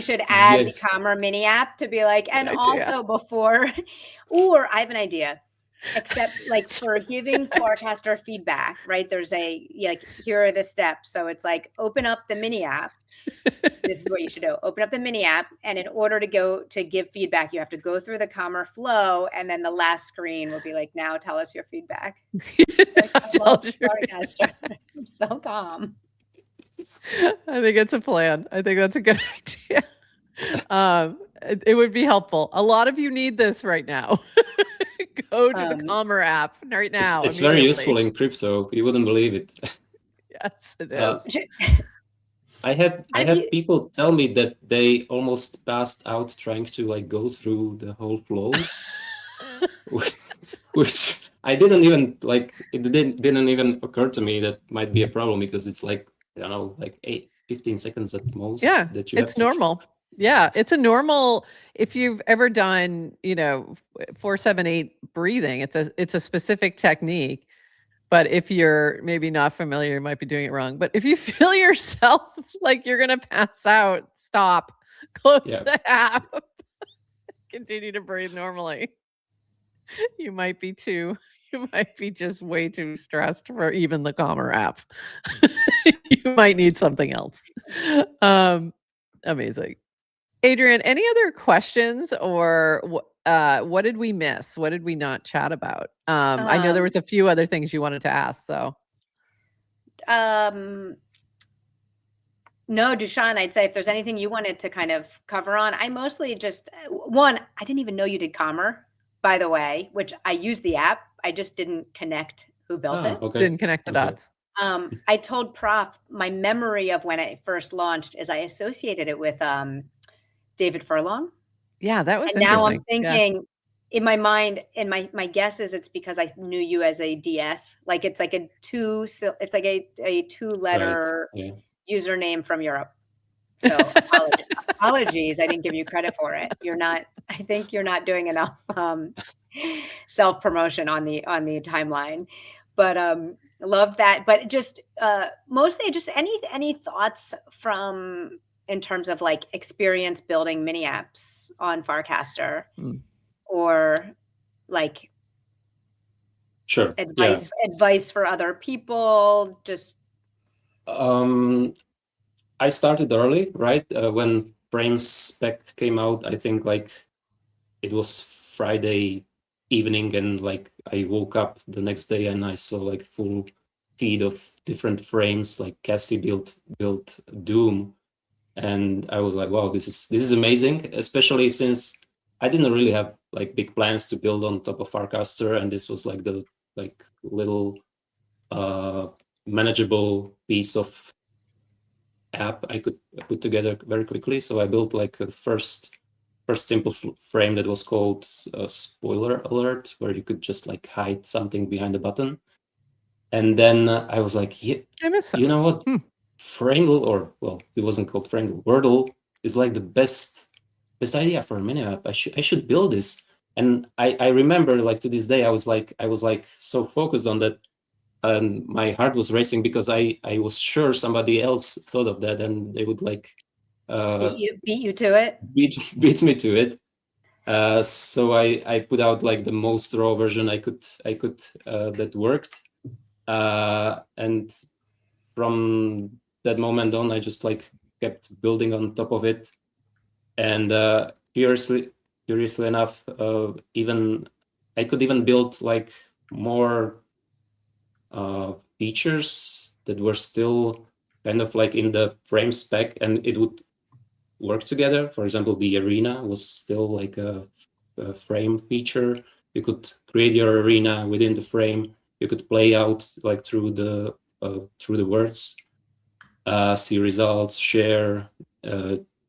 should add the Commer mini app to be like, and also before, or I have an idea. Except like for giving Farcaster feedback, right? There's here are the steps. So it's like, open up the mini app. This is what you should do. Open up the mini app. And in order to give feedback, you have to go through the Commer flow. And then the last screen will be like, now tell us your feedback. I love Farcaster. I'm so calm. I think it's a plan. I think that's a good idea. It would be helpful. A lot of you need this right now. Go to the Commer app right now. It's very useful in crypto. You wouldn't believe it. Yes, it is. I had people tell me that they almost passed out trying to like go through the whole flow, which I didn't even like. It didn't even occur to me that might be a problem because it's like, I don't know, like 15 seconds at most. Yeah, that it's normal. Yeah, it's a normal. If you've ever done, 4-7-8 breathing, it's a specific technique. But if you're maybe not familiar, you might be doing it wrong. But if you feel yourself like you're gonna pass out, stop, close the app, continue to breathe normally. You might be just way too stressed for even the Commer app. You might need something else. Amazing. Adrian, any other questions or what did we miss? What did we not chat about? I know there was a few other things you wanted to ask, so. No, Dushan, I'd say if there's anything you wanted to kind of cover on, I mostly just, I didn't even know you did Commer, by the way, which I use the app. I just didn't connect who built it. Okay. Didn't connect the dots. I told Prof, my memory of when it first launched is I associated it with David Furlong. Yeah, that was and interesting. Now I'm thinking in my mind, and my guess is it's because I knew you as a DS. Like it's like a two-letter username from Europe. So apologies, I didn't give you credit for it. I think you're not doing enough self-promotion on the timeline. But love that. But just mostly just any thoughts from in terms of like experience building mini apps on Farcaster or like advice for other people. Just I started early, right? When Frames spec came out, I think like it was Friday evening, and like I woke up the next day and I saw like full feed of different frames, like Cassie built Doom. And I was like, wow, this is amazing, especially since I didn't really have like big plans to build on top of Farcaster, and this was like the little manageable piece of app I could put together very quickly. So I built like a first simple frame that was called Spoiler Alert, where you could just like hide something behind the button. And then I was like, you know what? Framedl, it wasn't called Framedl, Wordle is like the best idea for a mini app. I should build this. And I remember like to this day I was like so focused on that, and my heart was racing because I was sure somebody else thought of that and they would like beat you to it. Beat me to it. So I put out like the most raw version I could that worked. And from that moment on, I just like kept building on top of it. And curiously enough, even I could even build like more features that were still kind of like in the frame spec, and it would work together. For example, the arena was still like a frame feature. You could create your arena within the frame. You could play out like through the words, see results, share,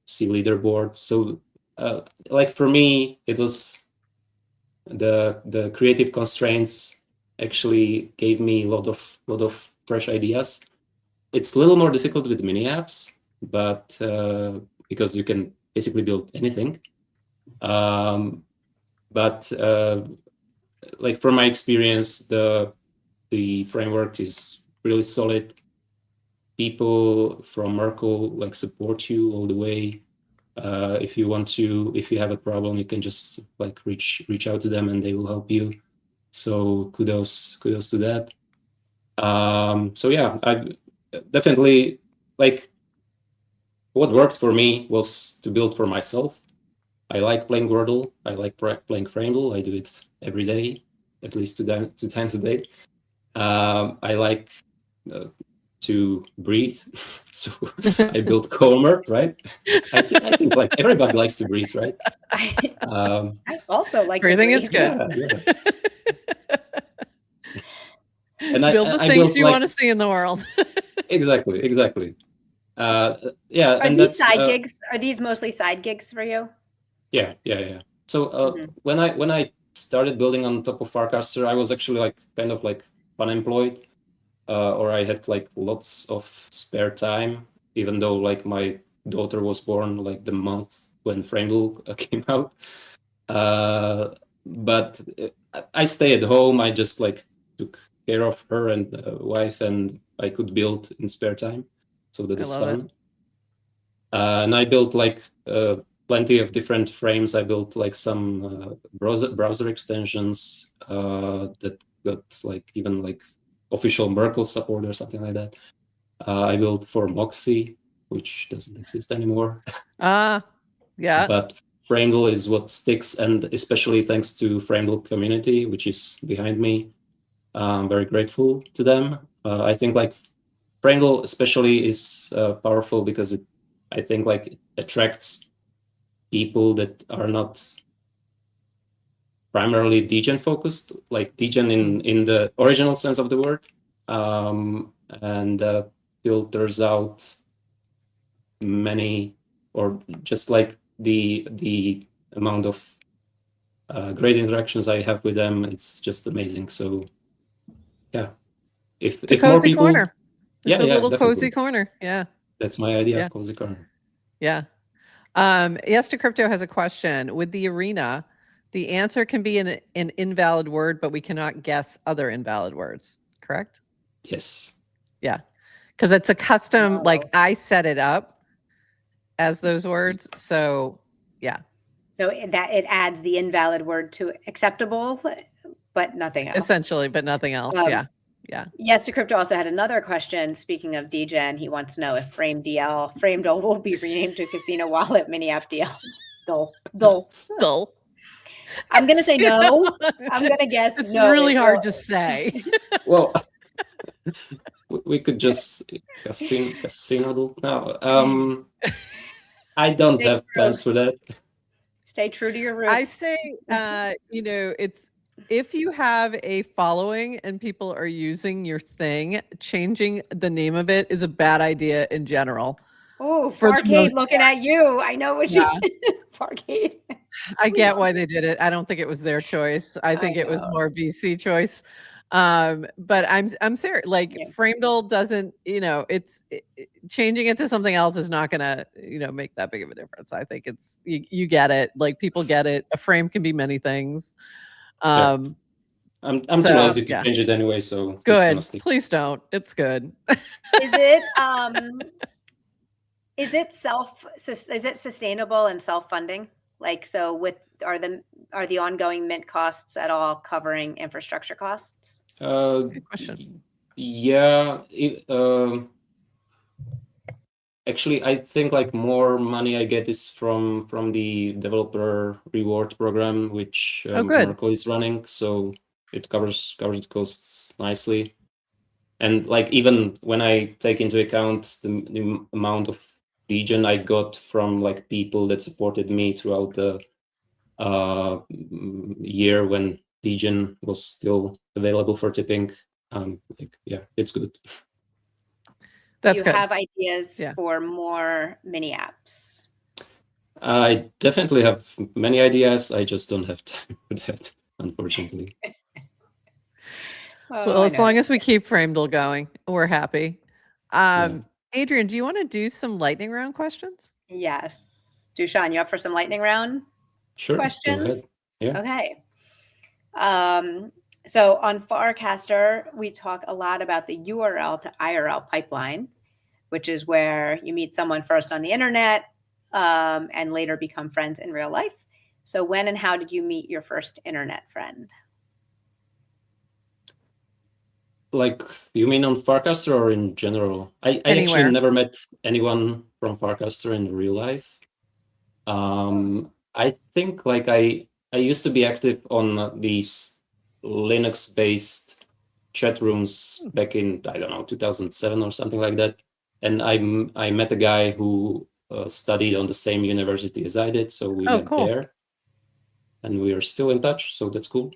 see leaderboard. So like for me, it was the creative constraints actually gave me a lot of fresh ideas. It's a little more difficult with mini apps, but because you can basically build anything. But like from my experience, the framework is really solid. People from Merkle like support you all the way. If you have a problem, you can just like reach out to them and they will help you. So kudos to that. So yeah, I definitely like what worked for me was to build for myself. I like playing Wordle. I like playing Framedl. I do it every day, at least two times a day. I like to breathe, so I built Comer, right? I think like everybody likes to breathe, right? I also like breathing is good. Yeah. And build the things you want to see in the world. Exactly. Are these side gigs? Are these mostly side gigs for you? Yeah. So when I started building on top of Farcaster, I was actually like kind of like unemployed, or I had like lots of spare time, even though like my daughter was born like the month when Framedl came out. But I stay at home. I just like took care of her and wife, and I could build in spare time, so that was fun. And I built like plenty of different frames. I built like some browser extensions that got like even like official Merkle support or something like that. I built for Moxie, which doesn't exist anymore. Yeah. But Framedl is what sticks, and especially thanks to Framedl community, which is behind me. I'm very grateful to them. I think like Framedl especially is powerful because I think like it attracts people that are not primarily degen focused, like degen in the original sense of the word, and filters out many, or just like the amount of great interactions I have with them. It's just amazing. So yeah, if more people, corner. It's a little definitely. cozy corner. Yeah, that's my idea of cozy corner. Yeah. Yes to Crypto has a question. With the arena, the answer can be an invalid word, but we cannot guess other invalid words, correct? Yes. Yeah, because it's a custom, like I set it up as those words. So yeah. So that it adds the invalid word to acceptable, but nothing else. Essentially, but nothing else. Yeah. Yes to Crypto also had another question. Speaking of degen, he wants to know if Framedl will be renamed to Casino Wallet Mini App DL. Dull. I'm gonna say no. I'm gonna guess it's no. It's really hard to say. Well, we could just casino. No, I don't have plans for that. Stay true to your roots. I say, it's if you have a following and people are using your thing, changing the name of it is a bad idea in general. Oh, Farcade looking at you. I know what you Farcade. I get why they did it. I don't think it was their choice. I think it was more VC choice. But I'm serious. Like Framedl doesn't, it's changing it to something else is not gonna, make that big of a difference. I think it's you get it. Like people get it. A frame can be many things. I'm too lazy to change it anyway, so good. Please don't. It's good. Is it sustainable and self-funding? Like, so are the ongoing mint costs at all covering infrastructure costs? Good question. Yeah. Actually, I think like more money I get is from the developer reward program, which Merkle is running. So it covers the costs nicely. And like even when I take into account the amount of degen I got from like people that supported me throughout the year when Degen was still available for tipping. Like, yeah, it's good. That's Do you good. have ideas Yeah. for more mini apps? I definitely have many ideas. I just don't have time for that, unfortunately. Oh, Well, I as know. long as we keep Framedl going, we're happy. Adrian, do you want to do some lightning round questions? Yes. Dushan, you up for some lightning round Sure, go ahead. questions? Yeah. Okay. So on Farcaster, we talk a lot about the URL to IRL pipeline, which is where you meet someone first on the internet and later become friends in real life. So when and how did you meet your first internet friend? Like, you mean on Farcaster or in general? I Anywhere. actually never met anyone from Farcaster in real life. I think like I used to be active on these Linux-based chat rooms back in, I don't know, 2007 or something like that. And I met a guy who studied on the same university as I did, so we met cool. there. And we are still in touch, so that's cool.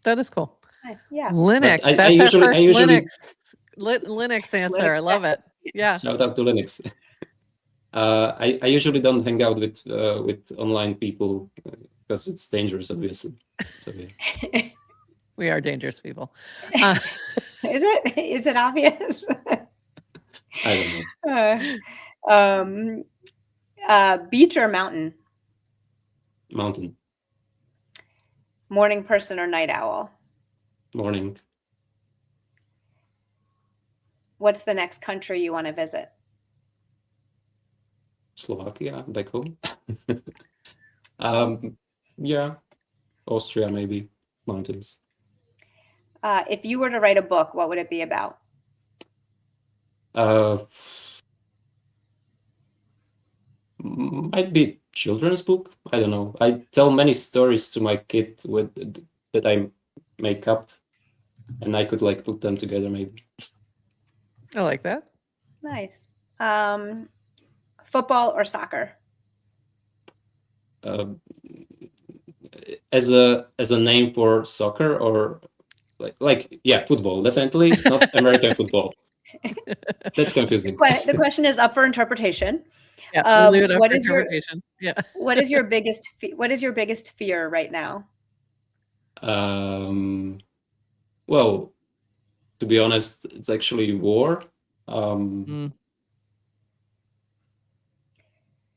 That is cool. Nice. Yeah. Linux. I That's usually- our I first usually- Linux answer. I love it. Yeah. Shout out to Linux. I usually don't hang out with online people because it's dangerous, obviously. So yeah. We are dangerous people. Is it obvious? I don't know. Beach or mountain? Mountain. Morning person or night owl? Morning. What's the next country you want to visit? Slovakia, back home. Yeah, Austria maybe, mountains. If you were to write a book, what would it be about? Might be children's book. I don't know. I tell many stories to my kid that I make up, and I could like put them together maybe. I like that. Nice. Football or soccer? As a name for soccer, or like yeah, football, definitely not American football. That's confusing. The question is up for interpretation. Yeah, we'll leave it up for interpretation. Yeah. What is your biggest fear right now? Well, to be honest, it's actually war.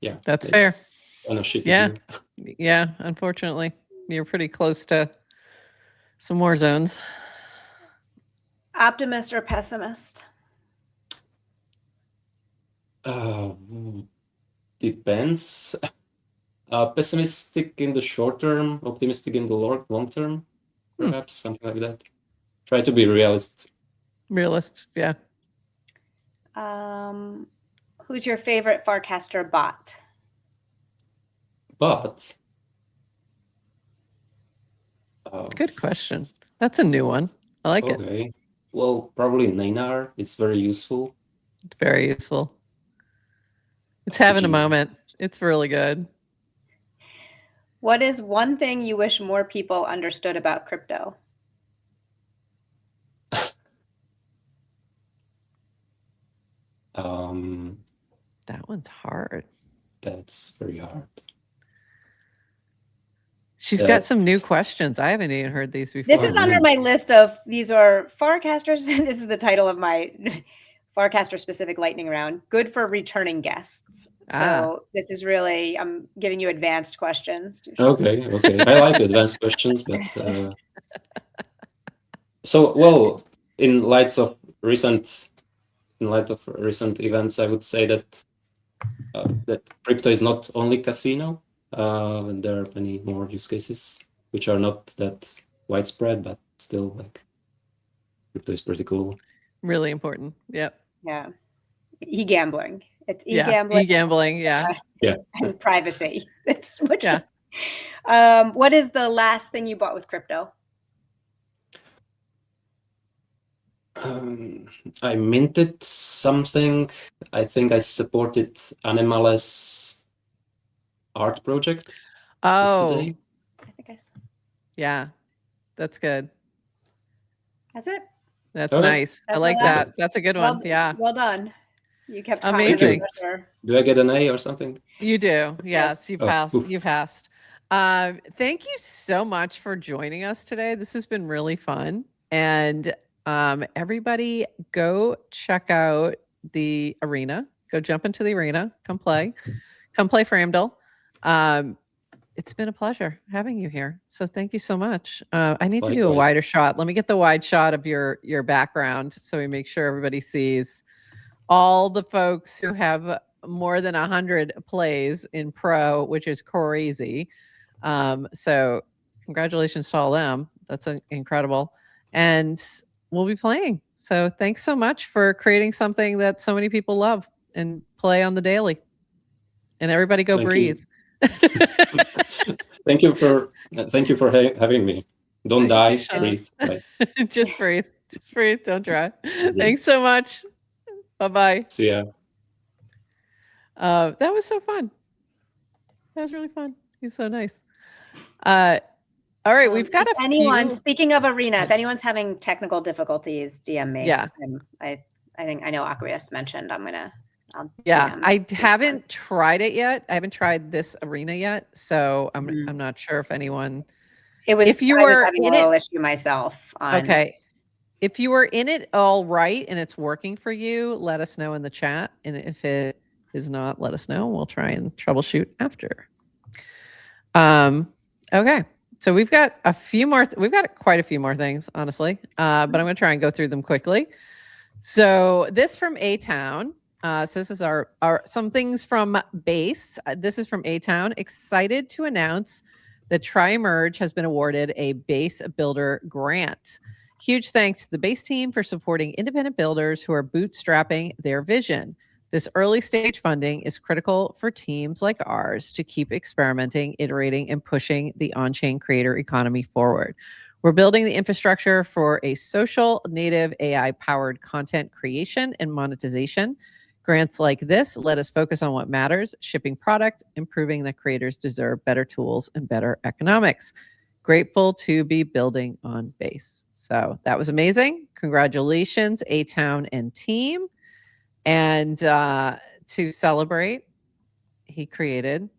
Yeah, that's fair. Kind of shitty. Yeah, here. Yeah. Unfortunately, you're pretty close to some war zones. Optimist or pessimist? Depends. Pessimistic in the short term, optimistic in the long term, perhaps something like that. Try to be realist. Realist, yeah. Who's your favorite Farcaster bot? But good question. That's a new one. I like it. Okay. Well, probably Neynar. It's very useful. It's very useful. It's That's having a the moment. It's really good. What is one thing you wish more people understood about crypto? That one's hard. That's very hard. She's got some new questions. I haven't even heard these before. This is under my list of, these are Farcasters. This is the title of my Farcaster specific lightning round. Good for returning guests. So this is really, I'm giving you advanced questions. Okay. I like advanced questions, but so well, in light of recent events, I would say that that crypto is not only casino. And there are many more use cases which are not that widespread, but still, like, crypto is pretty cool. Really important. Yep. Yeah. E-gambling. It's e-gambling. Yeah. E-gambling. Yeah. Yeah. And privacy. That's what. Yeah. What is the last thing you bought with crypto? I minted something. I think I supported Animales art project yesterday. I think I saw. Yeah. That's good. That's it. That's Okay. nice. I That's like the last- that. That's a good one. Yeah. Well done. You kept Amazing. pressure. Do I get an A or something? You do. Yes, you Oh, passed. oof. You passed. Thank you so much for joining us today. This has been really fun. And everybody go check out the arena. Go jump into the arena. Come play. Come play Framedl. It's been a pleasure having you here. So thank you so much. I need to do a Likewise. wider shot. Let me get the wide shot of your background so we make sure everybody sees all the folks who have more than 100 plays in pro, which is crazy. So congratulations to all them. That's incredible. And we'll be playing. So thanks so much for creating something that so many people love and play on the daily. And everybody go Thank breathe. Thank you for having me. Don't die, breathe. Bye. Just breathe. Just breathe. Don't try. Thanks so much. Bye-bye. See ya. That was so fun. That was really fun. He's so nice. All right, we've got a anyone few. speaking of arena, if anyone's having technical difficulties, DM me. Yeah. I think I know Aquarius mentioned. Yeah, DM. I haven't tried it yet. I haven't tried this arena yet, so I'm not sure if anyone. It was. If you I was were having a in little it, issue myself. okay. If you were in it all right and it's working for you, let us know in the chat. And if it is not, let us know. We'll try and troubleshoot after. Okay. So we've got a few more. We've got quite a few more things, honestly. But I'm going to try and go through them quickly. So this from A-Town. So this is our some things from base. This is from A-Town. Excited to announce that Tri-Emerge has been awarded a base builder grant. Huge thanks to the base team for supporting independent builders who are bootstrapping their vision. This early stage funding is critical for teams like ours to keep experimenting, iterating, and pushing the on-chain creator economy forward. We're building the infrastructure for a social native AI-powered content creation and monetization. Grants like this let us focus on what matters, shipping product, improving that creators deserve better tools and better economics. Grateful to be building on base. So that was amazing. Congratulations, A-Town and team. And to celebrate, he created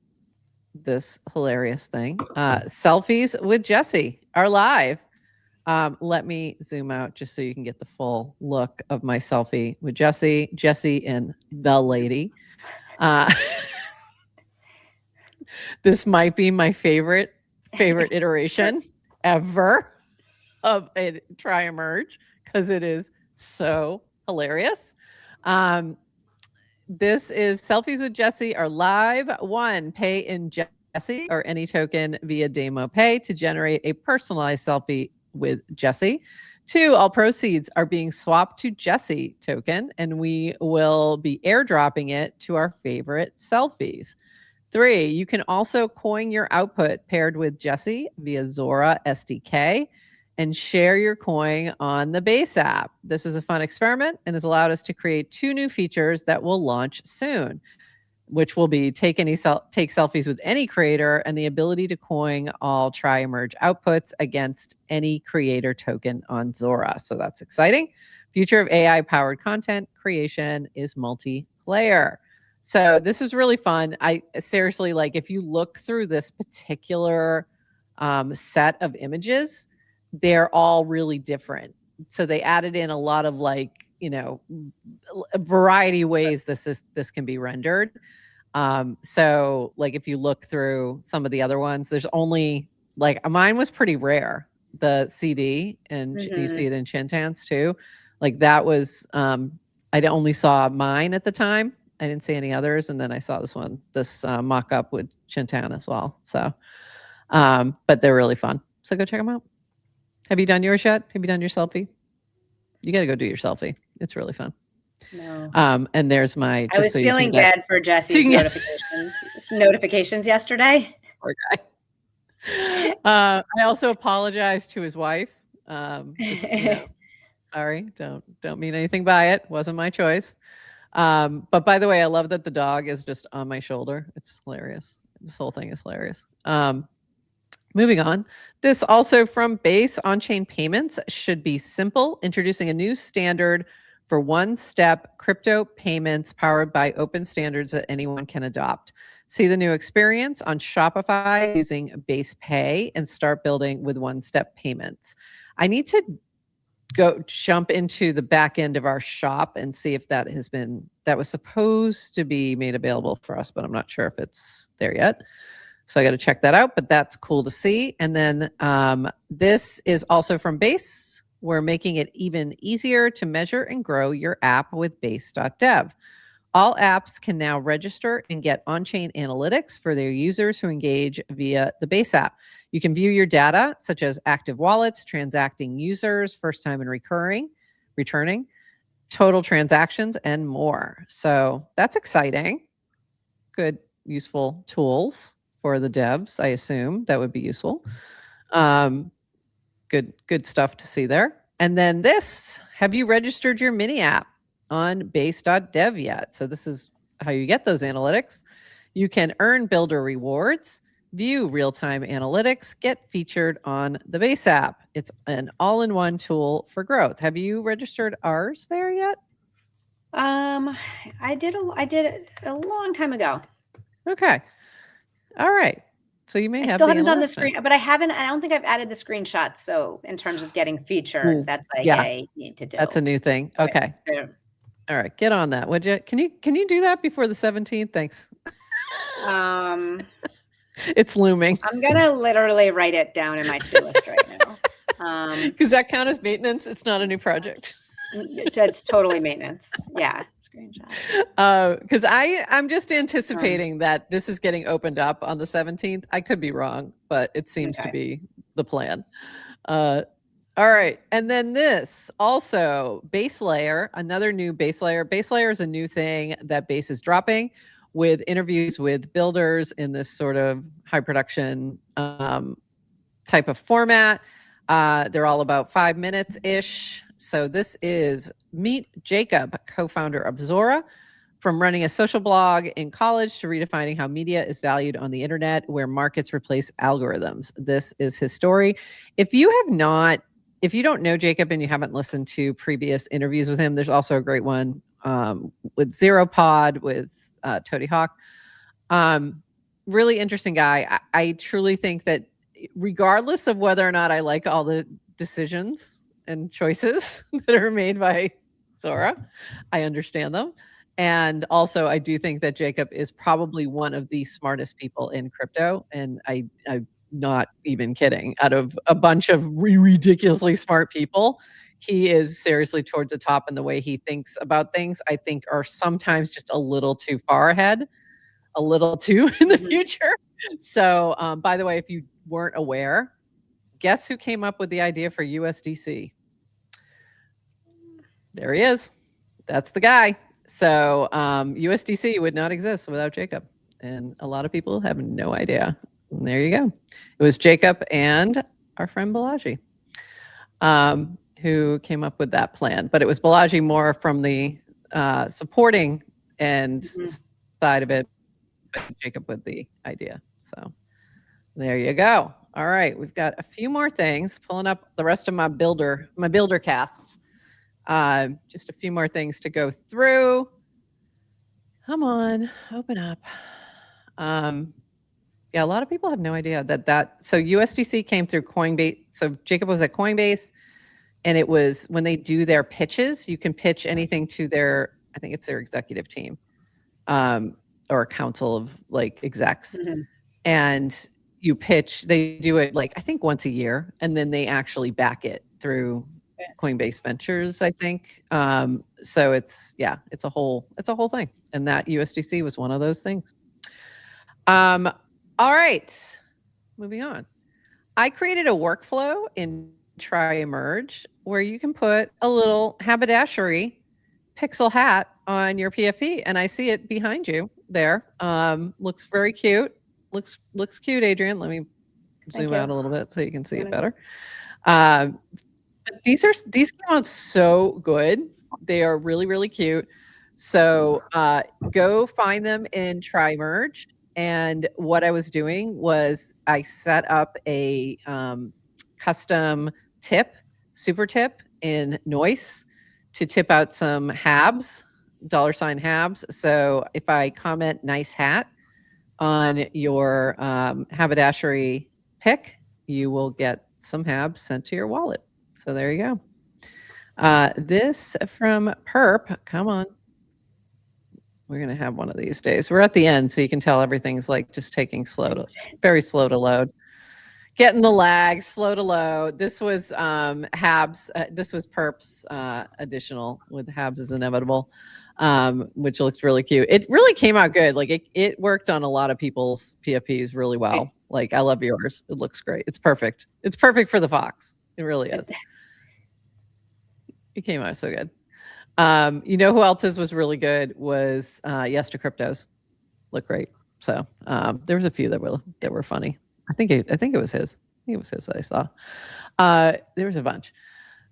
this hilarious thing. Selfies with Jesse are live. Let me zoom out just so you can get the full look of my selfie with Jesse. Jesse and the lady. This might be my favorite iteration ever of a Tri-Emerge because it is so hilarious. This is Selfies with Jesse are live. 1, pay in Jesse or any token via Demo Pay to generate a personalized selfie with Jesse. 2, all proceeds are being swapped to Jesse token, and we will be airdropping it to our favorite selfies. 3, you can also coin your output paired with Jesse via Zora SDK and share your coin on the base app. This is a fun experiment and has allowed us to create 2 new features that will launch soon, which will be take selfies with any creator and the ability to coin all Tri-Emerge outputs against any creator token on Zora. So that's exciting. Future of AI-powered content creation is multiplayer. So this was really fun. I seriously, like, if you look through this particular set of images, they're all really different. So they added in a lot of, like, you know, a variety of ways this can be rendered. So like if you look through some of the other ones, there's only, like, mine was pretty rare, the CD, and you see it in Chintan's too. Like that was, I only saw mine at the time. I didn't see any others. And then I saw this one, this mock-up with Chintan as well. So, but they're really fun. So go check them out. Have you done yours yet? Have you done your selfie? You got to go do your selfie. It's really fun. No. And there's my. I was feeling bad for Jesse's notifications yesterday. Poor guy. I also apologize to his wife. Just, you know, sorry, don't mean anything by it. Wasn't my choice. But by the way, I love that the dog is just on my shoulder. It's hilarious. This whole thing is hilarious. Moving on. This also from Base on-chain payments should be simple, introducing a new standard for one-step crypto payments powered by open standards that anyone can adopt. See the new experience on Shopify using Base Pay and start building with one-step payments. I need to go jump into the back end of our shop and see if that was supposed to be made available for us, but I'm not sure if it's there yet. So I got to check that out, but that's cool to see. And then this is also from Base. We're making it even easier to measure and grow your app with base.dev. All apps can now register and get on-chain analytics for their users who engage via the Base app. You can view your data, such as active wallets, transacting users, first time and returning, total transactions, and more. So that's exciting. Good, useful tools for the devs, I assume that would be useful. Good stuff to see there. And then this, have you registered your mini app on base.dev yet? So this is how you get those analytics. You can earn builder rewards, view real-time analytics, get featured on the Base app. It's an all-in-one tool for growth. Have you registered ours there yet? I did it a long time ago. Okay. All right. So you may I have still haven't done the analytics screen, now. but I don't think I've added the screenshots. So in terms of getting featured, Ooh, that's like yeah. a need to do. That's a new thing. Okay. All right. Get on that, would you? Can you do that before the 17th? Thanks. It's looming. I'm gonna literally write it down in my to-do list right now. Does that count as maintenance? It's not a new project. It's totally maintenance. Yeah. Screenshots. Because I'm just anticipating that this is getting opened up on the 17th. I could be wrong, but it seems to be the plan. All right. And then this also Base Layer, another new Base Layer. Base Layer is a new thing that Base is dropping with interviews with builders in this sort of high production type of format. They're all about 5 minutes-ish. So this is meet Jacob, co-founder of Zora, from running a social blog in college to redefining how media is valued on the internet, where markets replace algorithms. This is his story. If you don't know Jacob and you haven't listened to previous interviews with him, there's also a great one with Zero Pod with Toady Hawk. Really interesting guy. I truly think that regardless of whether or not I like all the decisions and choices that are made by Zora, I understand them. And also, I do think that Jacob is probably one of the smartest people in crypto. And I'm not even kidding. Out of a bunch of ridiculously smart people, he is seriously towards the top in the way he thinks about things. I think are sometimes just a little too far ahead, a little too in the future. So, by the way, if you weren't aware, guess who came up with the idea for USDC? There he is. That's the guy. So USDC would not exist without Jacob. And a lot of people have no idea. And there you go. It was Jacob and our friend Balaji who came up with that plan. But it was Balaji more from the supporting and side of it, but Jacob with the idea. So there you go. All right, we've got a few more things. Pulling up the rest of my builder casts. Just a few more things to go through. Come on, open up. Yeah, a lot of people have no idea so USDC came through Coinbase. So Jacob was at Coinbase, and it was when they do their pitches, you can pitch anything to I think it's their executive team, or a council of like execs. And you pitch, they do it like, I think once a year, and then they actually back it through Coinbase Ventures, I think. So it's a whole thing. And that USDC was one of those things. All right, moving on. I created a workflow in Tri-Emerge where you can put a little haberdashery pixel hat on your PFP, and I see it behind you there. Looks very cute. Looks cute, Adrian. Let me zoom out a little bit so you can see it better. But these came out so good. They are really, really cute. So go find them in Tri-Merge. And what I was doing was I set up a custom tip, super tip in Noise to tip out some habs, $habs. So if I comment nice hat on your haberdashery pick, you will get some habs sent to your wallet. So there you go. This from Purp, come on. We're going to have one of these days. We're at the end, so you can tell everything's like just taking very slow to load. Getting the lag, slow to load. This was habs. This was Purp's additional with habs is inevitable, which looks really cute. It really came out good. Like it worked on a lot of people's PFPs really well. Like I love yours. It looks great. It's perfect. It's perfect for the Fox. It really is. It came out so good. You know who else's was really good was Yes to Cryptos. Look great. So there was a few that were funny. I think it was his. I think it was his that I saw. There was a bunch.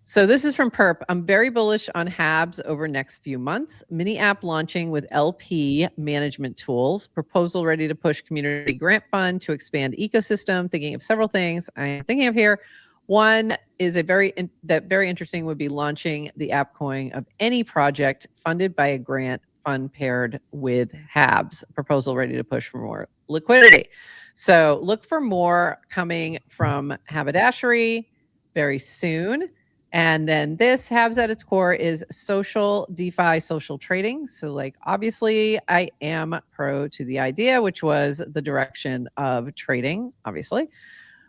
So this is from Purp. I'm very bullish on habs over next few months. Mini app launching with LP management tools. Proposal ready to push community grant fund to expand ecosystem. Thinking of several things I'm thinking of here. One is very interesting would be launching the app coin of any project funded by a grant fund paired with habs. Proposal ready to push for more liquidity. So look for more coming from haberdashery very soon. And then this habs at its core is social DeFi, social trading. So like, obviously I am pro to the idea, which was the direction of trading, obviously.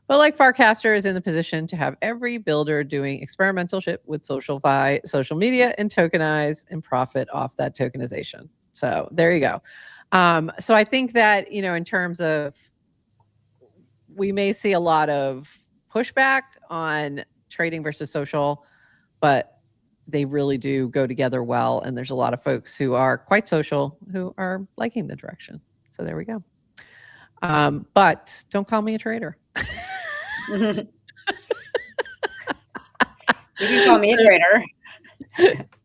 But like Farcaster is in the position to have every builder doing experimental shit with social media and tokenize and profit off that tokenization. So there you go. So I think that, in terms of, we may see a lot of pushback on trading versus social, but they really do go together well. And there's a lot of folks who are quite social who are liking the direction. So there we go. But don't call me a trader. You can call me a trader.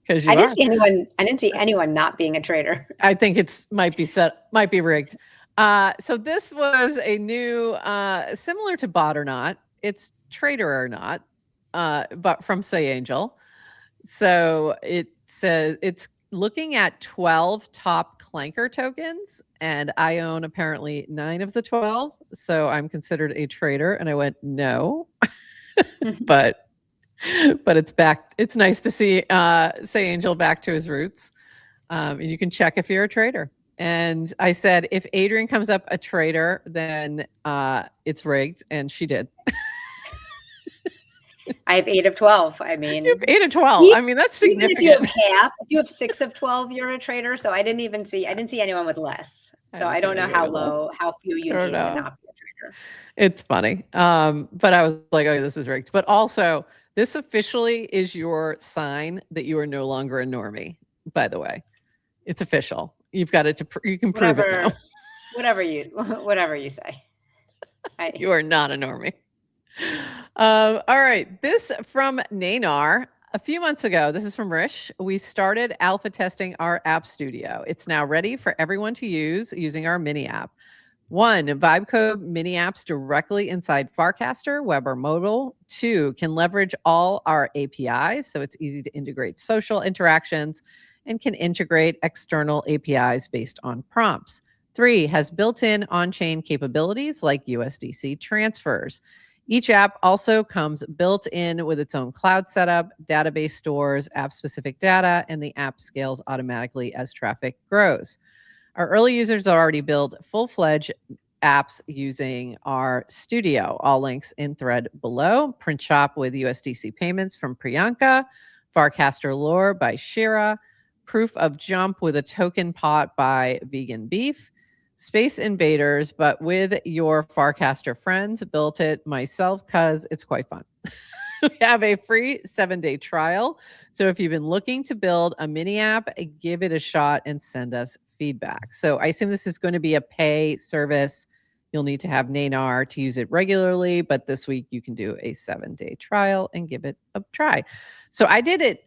Because I didn't see anyone not being a trader. I think might be rigged. So this was a new, similar to bot or not. It's trader or not, but from Say Angel. So it says it's looking at 12 top Clanker tokens, and I own apparently 9 of the 12. So I'm considered a trader, and I went no, but it's back. It's nice to see Say Angel back to his roots. And you can check if you're a trader. And I said, if Adrian comes up a trader, then it's rigged, and she did. I have 8 of 12. I mean, you have 8 of 12. I mean, that's significant. If you have half, if you have 6 of 12, you're a trader. So I didn't see anyone with less. So I don't know how few you need to not be a trader. It's funny. But I was like, oh, this is rigged. But also, this officially is your sign that you are no longer a normie, by the way. It's official. You've got it you can prove it now. Whatever you say. You are not a normie. All right. This from Neynar. A few months ago, this is from Rish, we started alpha testing our app studio. It's now ready for everyone to use using our mini app. 1, vibe code mini apps directly inside Farcaster, web or mobile. 2, can leverage all our APIs, so it's easy to integrate social interactions and can integrate external APIs based on prompts. 3, has built-in on-chain capabilities like USDC transfers. Each app also comes built in with its own cloud setup, database stores, app-specific data, and the app scales automatically as traffic grows. Our early users already built full-fledged apps using our studio. All links in thread below. Print shop with USDC payments from Priyanka. Farcaster lore by Shira. Proof of jump with a token pot by Vegan Beef. Space Invaders, but with your Farcaster friends. Built it myself because it's quite fun. We have a free 7-day trial. So if you've been looking to build a mini app, give it a shot and send us feedback. So I assume this is going to be a pay service. You'll need to have Neynar to use it regularly, but this week you can do a 7-day trial and give it a try. So I did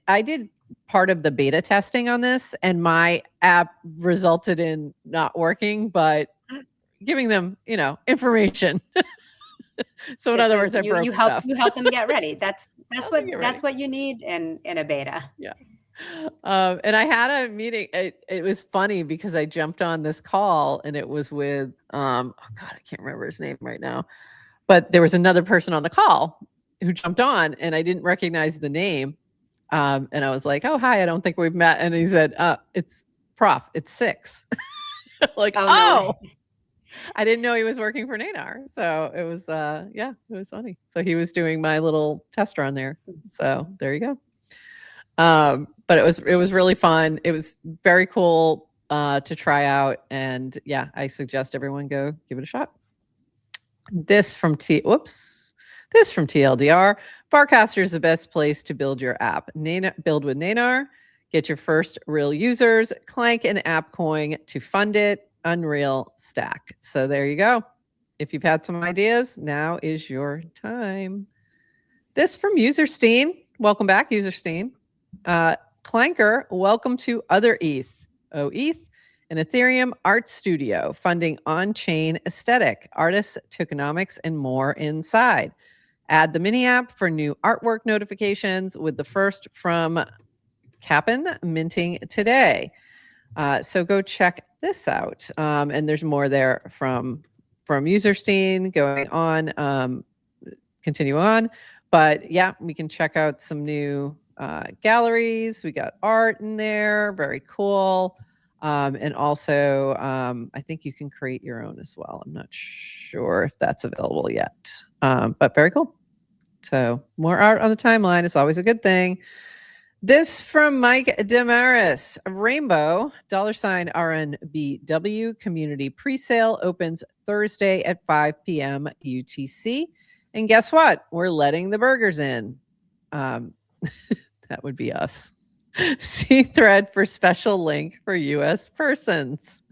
part of the beta testing on this, and my app resulted in not working, but giving them, information. So in This other is- words, I broke you stuff. help them get ready. That's Help them get ready. what you need in a beta. Yeah. And I had a meeting. It was funny because I jumped on this call and it was with, oh God, I can't remember his name right now, but there was another person on the call who jumped on and I didn't recognize the name. And I was like, oh, hi, I don't think we've met. And he said, it's Prof, it's 6. Like, Oh, oh, no. I didn't know he was working for Neynar. So it was, it was funny. So he was doing my little test run there. So there you go. But it was really fun. It was very cool to try out. And yeah, I suggest everyone go give it a shot. This from TLDR. Farcaster is the best place to build your app. Build with Neynar. Get your first real users. Clank an app coin to fund it. Unreal stack. So there you go. If you've had some ideas, now is your time. This from Userstein. Welcome back, Userstein. Clanker, welcome to Other Eth. OETH, an Ethereum art studio funding on-chain aesthetic, artists, tokenomics, and more inside. Add the mini app for new artwork notifications with the first from Cap'n minting today. So go check this out. And there's more there from Userstein going on, continue on. But yeah, we can check out some new galleries. We got art in there, very cool. And also, I think you can create your own as well. I'm not sure if that's available yet, but very cool. So more art on the timeline is always a good thing. This from Mike Damaris. Rainbow $RNBW community presale opens Thursday at 5 p.m. UTC. And guess what? We're letting the burgers in. That would be us. See thread for special link for U.S. persons.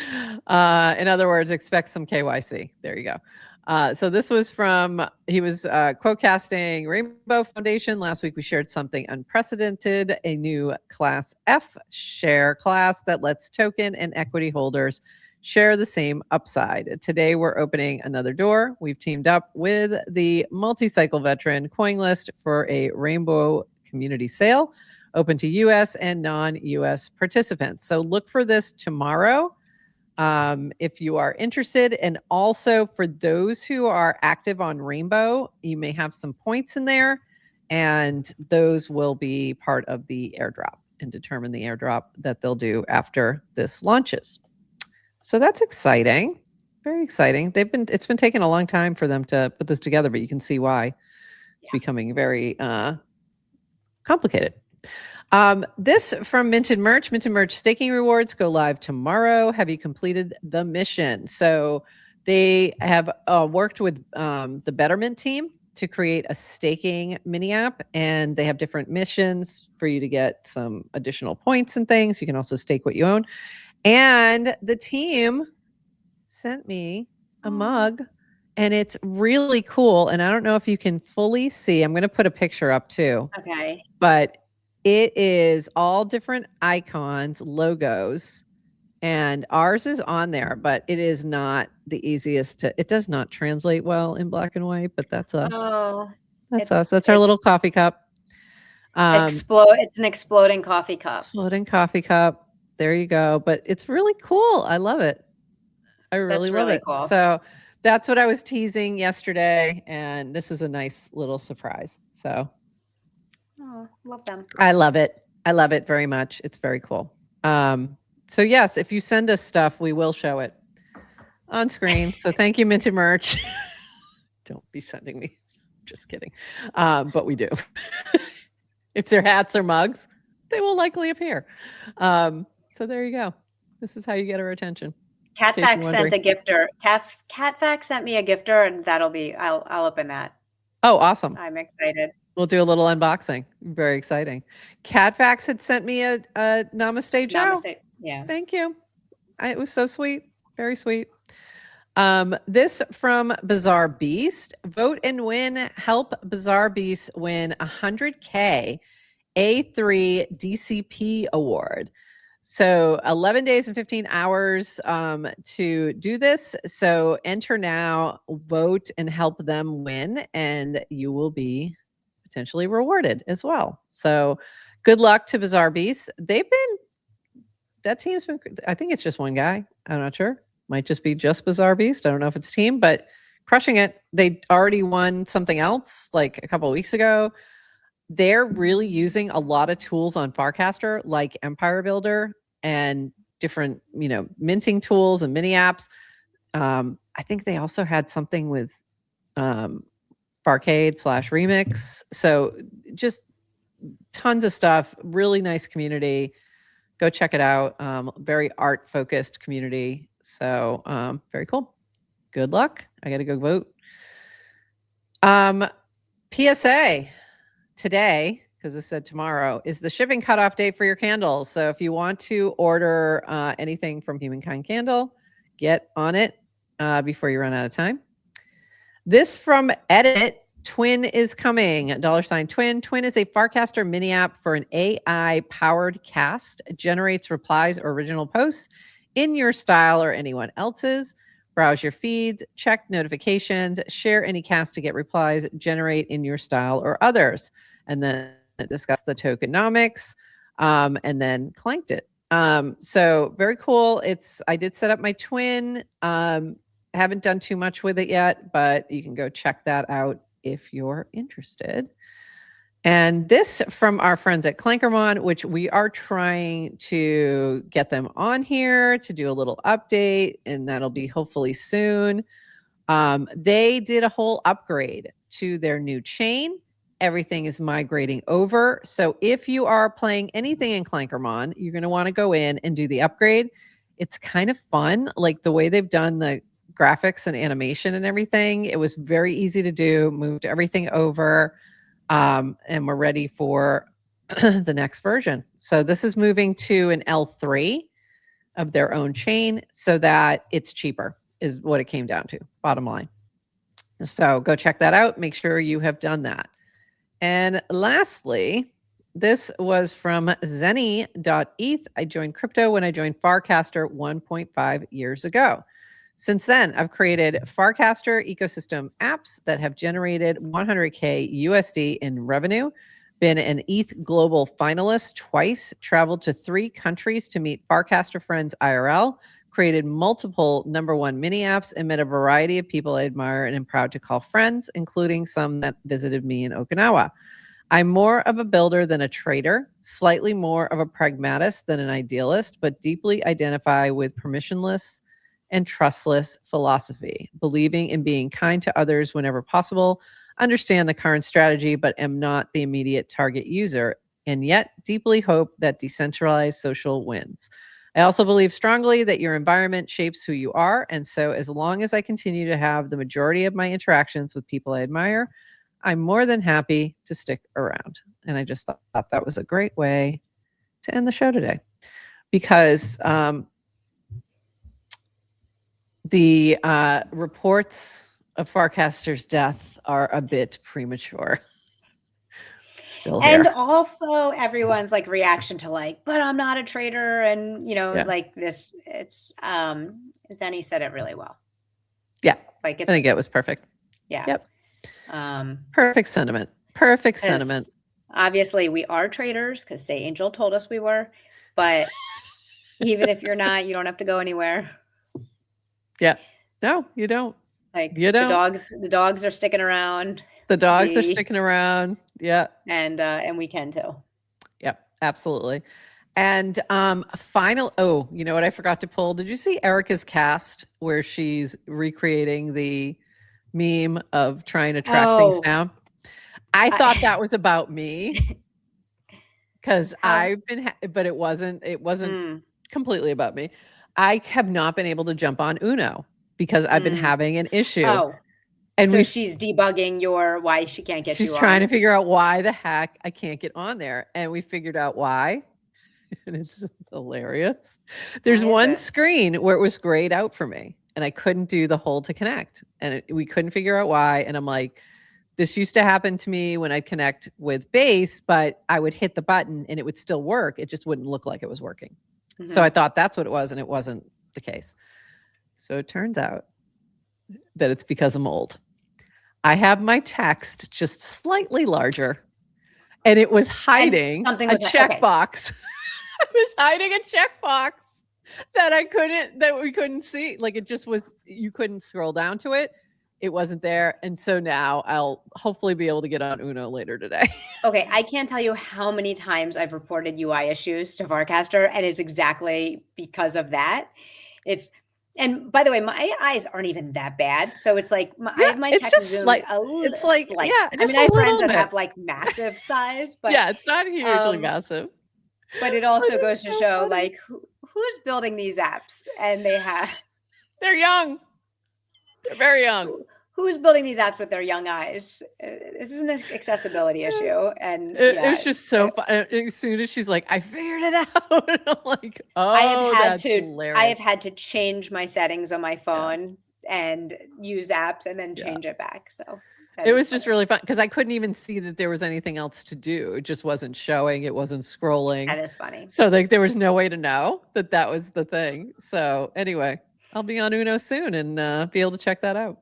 In other words, expect some KYC. There you go. So this was he was quote-casting Rainbow Foundation. Last week we shared something unprecedented, a new Class F share class that lets token and equity holders share the same upside. Today we're opening another door. We've teamed up with the multi-cycle veteran CoinList for a Rainbow community sale open to US and non-US participants. So look for this tomorrow. If you are interested, and also for those who are active on Rainbow, you may have some points in there, and those will be part of the airdrop and determine the airdrop that they'll do after this launches. So that's exciting, very exciting. It's been taking a long time for them to put this together, but you can see why it's becoming very complicated. This from Minted Merch. Minted Merch staking rewards go live tomorrow. Have you completed the mission? So they have worked with the Betterment team to create a staking mini app, and they have different missions for you to get some additional points and things. You can also stake what you own. And the team sent me a mug, and it's really cool. And I don't know if you can fully see. I'm going to put a picture up too. Okay. But it is all different icons, logos, and ours is on there, but it is not the easiest it does not translate well in black and white, but that's us. Oh, that's us. That's our little coffee cup. It's an exploding coffee cup. Exploding coffee cup. There you go. But it's really cool. I love it. I really love it. Cool. So that's what I was teasing yesterday, and this is a nice little surprise. So oh, love them. I love it. I love it very much. It's very cool. So yes, if you send us stuff, we will show it on screen. So thank you, Minted Merch. Don't be sending me. Just kidding. But we do. If they're hats or mugs, they will likely appear. So there you go. This is how you get our attention. Catfax sent a gifter. Catfax sent me a gifter, and I'll open that. Oh, awesome. I'm excited. We'll do a little unboxing. Very exciting. Catfax had sent me a Namaste Joe. Namaste. Yeah. Thank you. It was so sweet. Very sweet. This from Bizarre Beast. Vote and win. Help Bizarre Beast win 100K A3 DCP award. So 11 days and 15 hours to do this. So enter now, vote, and help them win, and you will be potentially rewarded as well. So good luck to Bizarre Beasts. That team's been, I think it's just one guy. I'm not sure. Might just be just Bizarre Beast. I don't know if it's a team, but crushing it. They already won something else like a couple of weeks ago. They're really using a lot of tools on Farcaster, like Empire Builder and different, minting tools and mini apps. I think they also had something with Farcade/Remix. So just tons of stuff. Really nice community. Go check it out. Very art focused community. So very cool. Good luck. I got to go vote. PSA today, because it said tomorrow, is the shipping cutoff date for your candles. So if you want to order anything from Humankind Candle, get on it before you run out of time. This from Edit. Twin is coming. $Twin. Twin is a Farcaster mini app for an AI-powered cast. It generates replies or original posts in your style or anyone else's. Browse your feeds, check notifications, share any cast to get replies, generate in your style or others. And then discuss the tokenomics, and then clanked it. So very cool. I did set up my Twin. Haven't done too much with it yet, but you can go check that out if you're interested. And this from our friends at Clankermon, which we are trying to get them on here to do a little update, and that'll be hopefully soon. They did a whole upgrade to their new chain. Everything is migrating over. So if you are playing anything in Clankermon, you're going to want to go in and do the upgrade. It's kind of fun, like the way they've done the graphics and animation and everything. It was very easy to do, moved everything over, and we're ready for the next version. So this is moving to an L3 of their own chain so that it's cheaper, is what it came down to, bottom line. So go check that out. Make sure you have done that. And lastly, this was from Zenny.eth. I joined crypto when I joined Farcaster 1.5 years ago. Since then, I've created Farcaster ecosystem apps that have generated 100K USD in revenue, been an ETH global finalist twice, traveled to 3 countries to meet Farcaster friends IRL, created multiple #1 mini apps, and met a variety of people I admire and am proud to call friends, including some that visited me in Okinawa. I'm more of a builder than a trader, slightly more of a pragmatist than an idealist, but deeply identify with permissionless and trustless philosophy, believing in being kind to others whenever possible, understand the current strategy, but am not the immediate target user, and yet deeply hope that decentralized social wins. I also believe strongly that your environment shapes who you are, and so as long as I continue to have the majority of my interactions with people I admire, I'm more than happy to stick around. And I just thought that was a great way to end the show today, because the reports of Farcaster's death are a bit premature. Still here. And also everyone's like reaction to like, but I'm not a trader, and like this, it's Zenny said it really well. Yeah. Like I think it was perfect. Yeah. Yep. Perfect sentiment. Perfect sentiment. Obviously we are traders because Say Angel told us we were, but even if you're not, you don't have to go anywhere. Yeah. No, you don't. Like you don't. The dogs are sticking around. The dogs are sticking around. Yeah. And we can too. Yep, absolutely. And you know what I forgot to pull? Did you see Erica's cast where she's recreating the meme of trying to track things down? I thought that was about me. Because but it wasn't completely about me. I have not been able to jump on Uno because I've been having an issue. Oh, and so she's debugging why she can't get you on. She's trying to figure out why the heck I can't get on there. And we figured out why. And it's hilarious. There's one screen where it was grayed out for me and I couldn't do the hold to connect. And we couldn't figure out why. And I'm like, this used to happen to me when I'd connect with Base, but I would hit the button and it would still work. It just wouldn't look like it was working. So I thought that's what it was, and it wasn't the case. So it turns out that it's because I'm old. I have my text just slightly larger, and it was hiding a checkbox. I was hiding a checkbox that we couldn't see. Like, it just was, you couldn't scroll down to it. It wasn't there. And so now I'll hopefully be able to get on Uno later today. Okay, I can't tell you how many times I've reported UI issues to Farcaster, and it's exactly because of that. And by the way, my eyes aren't even that bad. So it's like I have my text zoom like a little. It's like, slight. yeah, I mean, I have friends that have like massive size, but yeah, it's not hugely massive. But it also goes to show like who's building these apps, and they're young. They're very young. Who's building these apps with their young eyes? This is an accessibility issue, and it was just so fun. As soon as she's like, "I figured it out," I'm like, "Oh, that's hilarious." I have had to change my settings on my phone and use apps, and then change it back. So it was just really fun because I couldn't even see that there was anything else to do. It just wasn't showing. It wasn't scrolling. That is funny. So like, there was no way to know that was the thing. So anyway, I'll be on Uno soon and be able to check that out.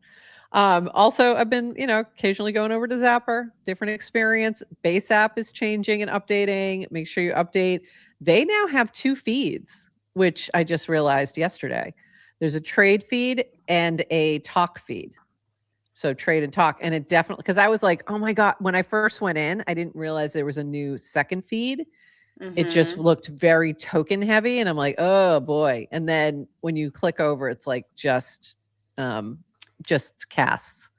Also, I've been, occasionally going over to Zapper, different experience. Base app is changing and updating. Make sure you update. They now have 2 feeds, which I just realized yesterday. There's a trade feed and a talk feed. So trade and talk. And it definitely, because I was like, oh my God, when I first went in, I didn't realize there was a new second feed. It just looked very token heavy. And I'm like, oh boy. And then when you click over, it's like just casts.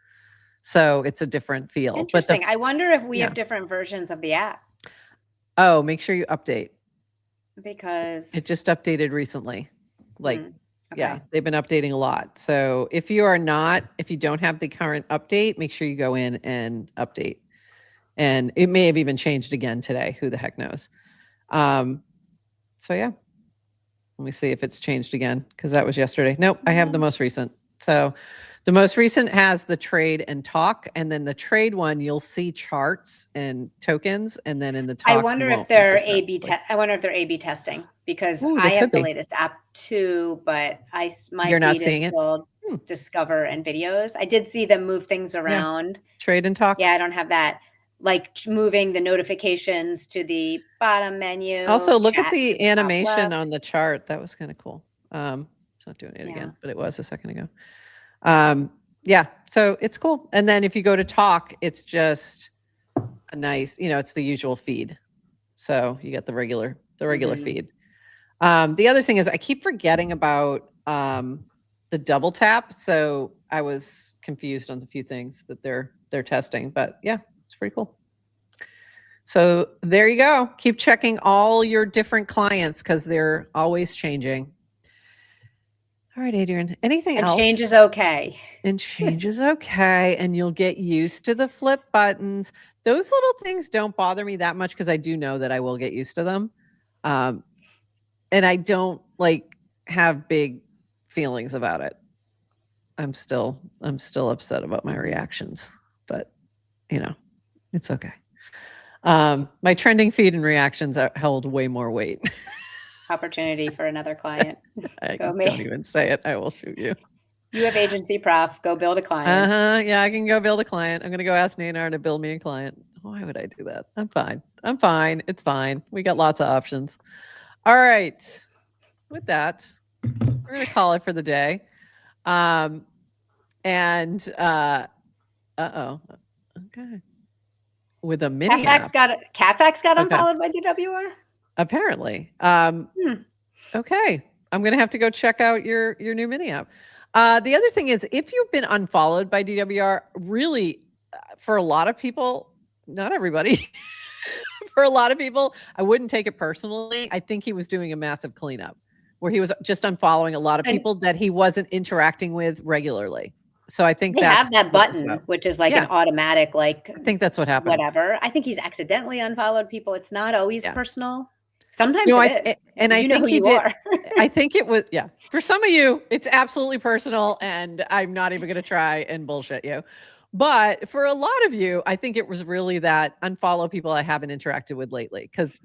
So it's a different feel. Interesting. But I wonder if we have different versions of the app. Oh, make sure you update. Because it just updated recently. Yeah, they've been updating a lot. So if you don't have the current update, make sure you go in and update. And it may have even changed again today. Who the heck knows? So yeah, let me see if it's changed again, because that was yesterday. Nope, I have the most recent. So the most recent has the trade and talk, and then the trade one, you'll see charts and tokens, and then in the talk, I wonder if they're A/B testing, because I have the latest app too, but my You're not feed seeing is still Discover and videos. I did see them move things around. Trade and talk. Yeah, I don't have that. Like moving the notifications to the bottom menu. Also, look at the animation on the chart. That was kind of cool. It's not doing it again, but it was a second ago. Yeah, so it's cool. And then if you go to talk, it's just a nice, it's the usual feed. So you get the regular feed. The other thing is I keep forgetting about the double tap. So I was confused on a few things that they're testing, but yeah, it's pretty cool. So there you go. Keep checking all your different clients because they're always changing. All right, Adrian, anything else? Change is okay. And change is okay. And you'll get used to the flip buttons. Those little things don't bother me that much because I do know that I will get used to them. And I don't have big feelings about it. I'm still upset about my reactions, but it's okay. My trending feed and reactions held way more weight. Opportunity for another client. Don't even say it. I will shoot you. You have agency prof. Go build a client. Yeah, I can go build a client. I'm going to go ask Neynar to build me a client. Why would I do that? I'm fine. It's fine. We got lots of options. All right. With that, we're going to call it for the day. Okay. With a mini CAFAX got unfollowed by DWR? Apparently. Okay. I'm going to have to go check out your new mini app. The other thing is, if you've been unfollowed by DWR, really, for a lot of people, not everybody, for a lot of people, I wouldn't take it personally. I think he was doing a massive cleanup where he was just unfollowing a lot of people that he wasn't interacting with regularly. So I think they have that button, which is an automatic, I think that's what happened. Whatever. I think he's accidentally unfollowed people. It's not always personal. Sometimes it is. And I think he did. I think it was, for some of you, it's absolutely personal, and I'm not even going to try and bullshit you. But for a lot of you, I think it was really that unfollow people I haven't interacted with lately. Because,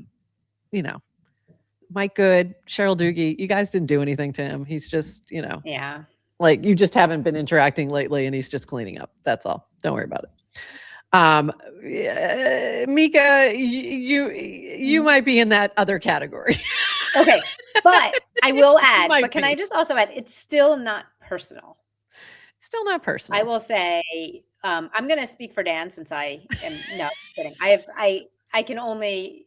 Mike Good, Cheryl Doogie, you guys didn't do anything to him. He's just, Yeah. like you just haven't been interacting lately and he's just cleaning up. That's all. Don't worry about it. Mika, you might be in that other category. Okay. But I will add, might but can be. I just also add, it's still not personal. It's still not personal. I will say, I'm going to speak for Dan since I am no kidding. I can only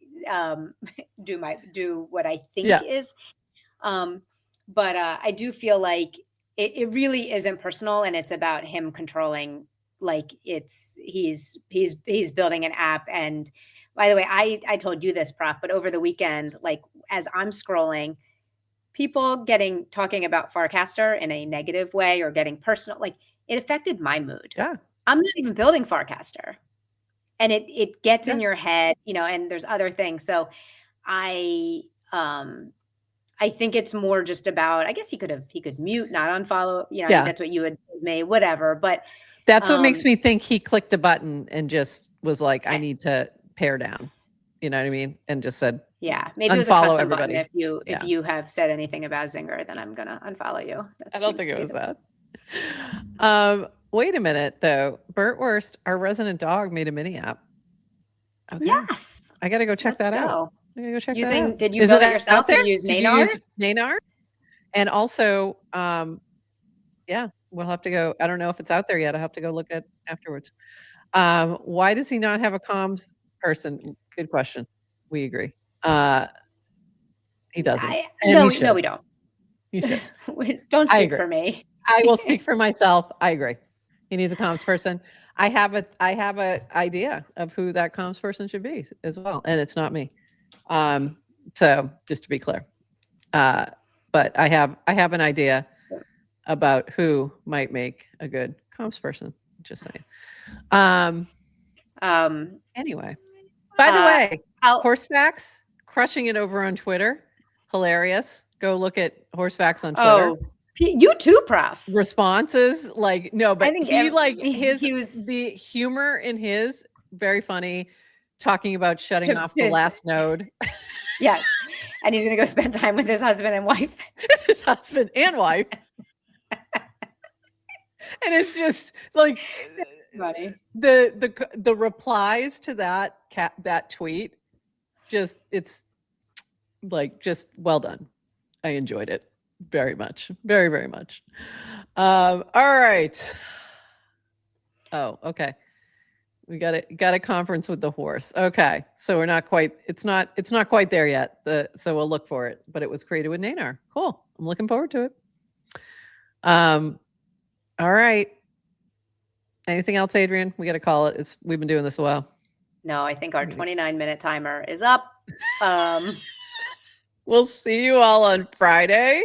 do what I think is. But I do feel like it really isn't personal, and it's about him controlling. Like he's building an app. And by the way, I told you this, Prof, but over the weekend, like as I'm scrolling, people talking about Farcaster in a negative way or getting personal, like it affected my mood. Yeah. I'm not even building Farcaster. And it gets in your head, and there's other things. So I think it's more just about, I guess he could mute, not unfollow, that's what you would may, whatever. But that's what makes me think he clicked a button and just was like, I need to pare down. You know what I mean? And just said, maybe it was a unfollow custom everybody. Button. If you have said anything about Zinger, then I'm gonna unfollow you. I don't think it was that. Wait a minute though. Burtwurst, our resident dog, made a mini app. Okay. Yes. I gotta go check that out. I gotta go check that out. Did you build it yourself or use Neynar? Neynar? And also, we'll have to go. I don't know if it's out there yet. I'll have to go look at afterwards. Why does he not have a comms person? Good question. We agree. He doesn't. No, we don't. You should. Don't speak for me. I will speak for myself. I agree. He needs a comms person. I have a idea of who that comms person should be as well, and it's not me. So just to be clear, but I have an idea about who might make a good comms person. Just saying. Anyway, by the way, Horsefacts crushing it over on Twitter. Hilarious. Go look at Horsefacts on Twitter. Oh, you too, Prof. Responses like no, but I think the humor in his very funny. Talking about shutting off the last node. Yes, and he's gonna go spend time with his husband and wife. His husband and wife. And it's just like funny. The replies to that tweet, it's like just well done. I enjoyed it very much, very very much. All right. Oh, okay. We got a conference with the horse. Okay, so we're not quite. It's not quite there yet. So we'll look for it. But it was created with Neynar. Cool. I'm looking forward to it. All right. Anything else, Adrian? We got to call it. We've been doing this a while. No, I think our 29-minute timer is up. We'll see you all on Friday.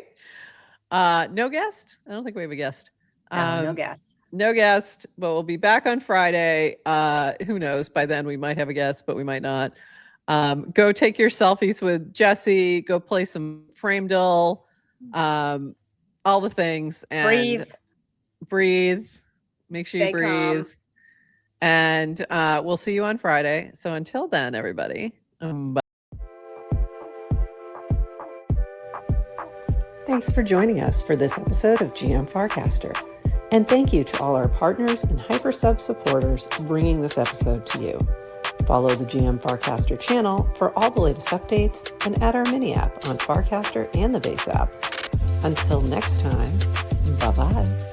No guest? I don't think we have a guest. No guest. No guest, but we'll be back on Friday. Who knows? By then we might have a guest, but we might not. Go take your selfies with Jesse. Go play some Framedl. All the things. And breathe. Make sure you breathe. Calm. And we'll see you on Friday. So until then, everybody. Bye. Thanks for joining us for this episode of GM Farcaster. And thank you to all our partners and HyperSub supporters bringing this episode to you. Follow the GM Farcaster channel for all the latest updates and add our mini app on Farcaster and the base app. Until next time, bye-bye.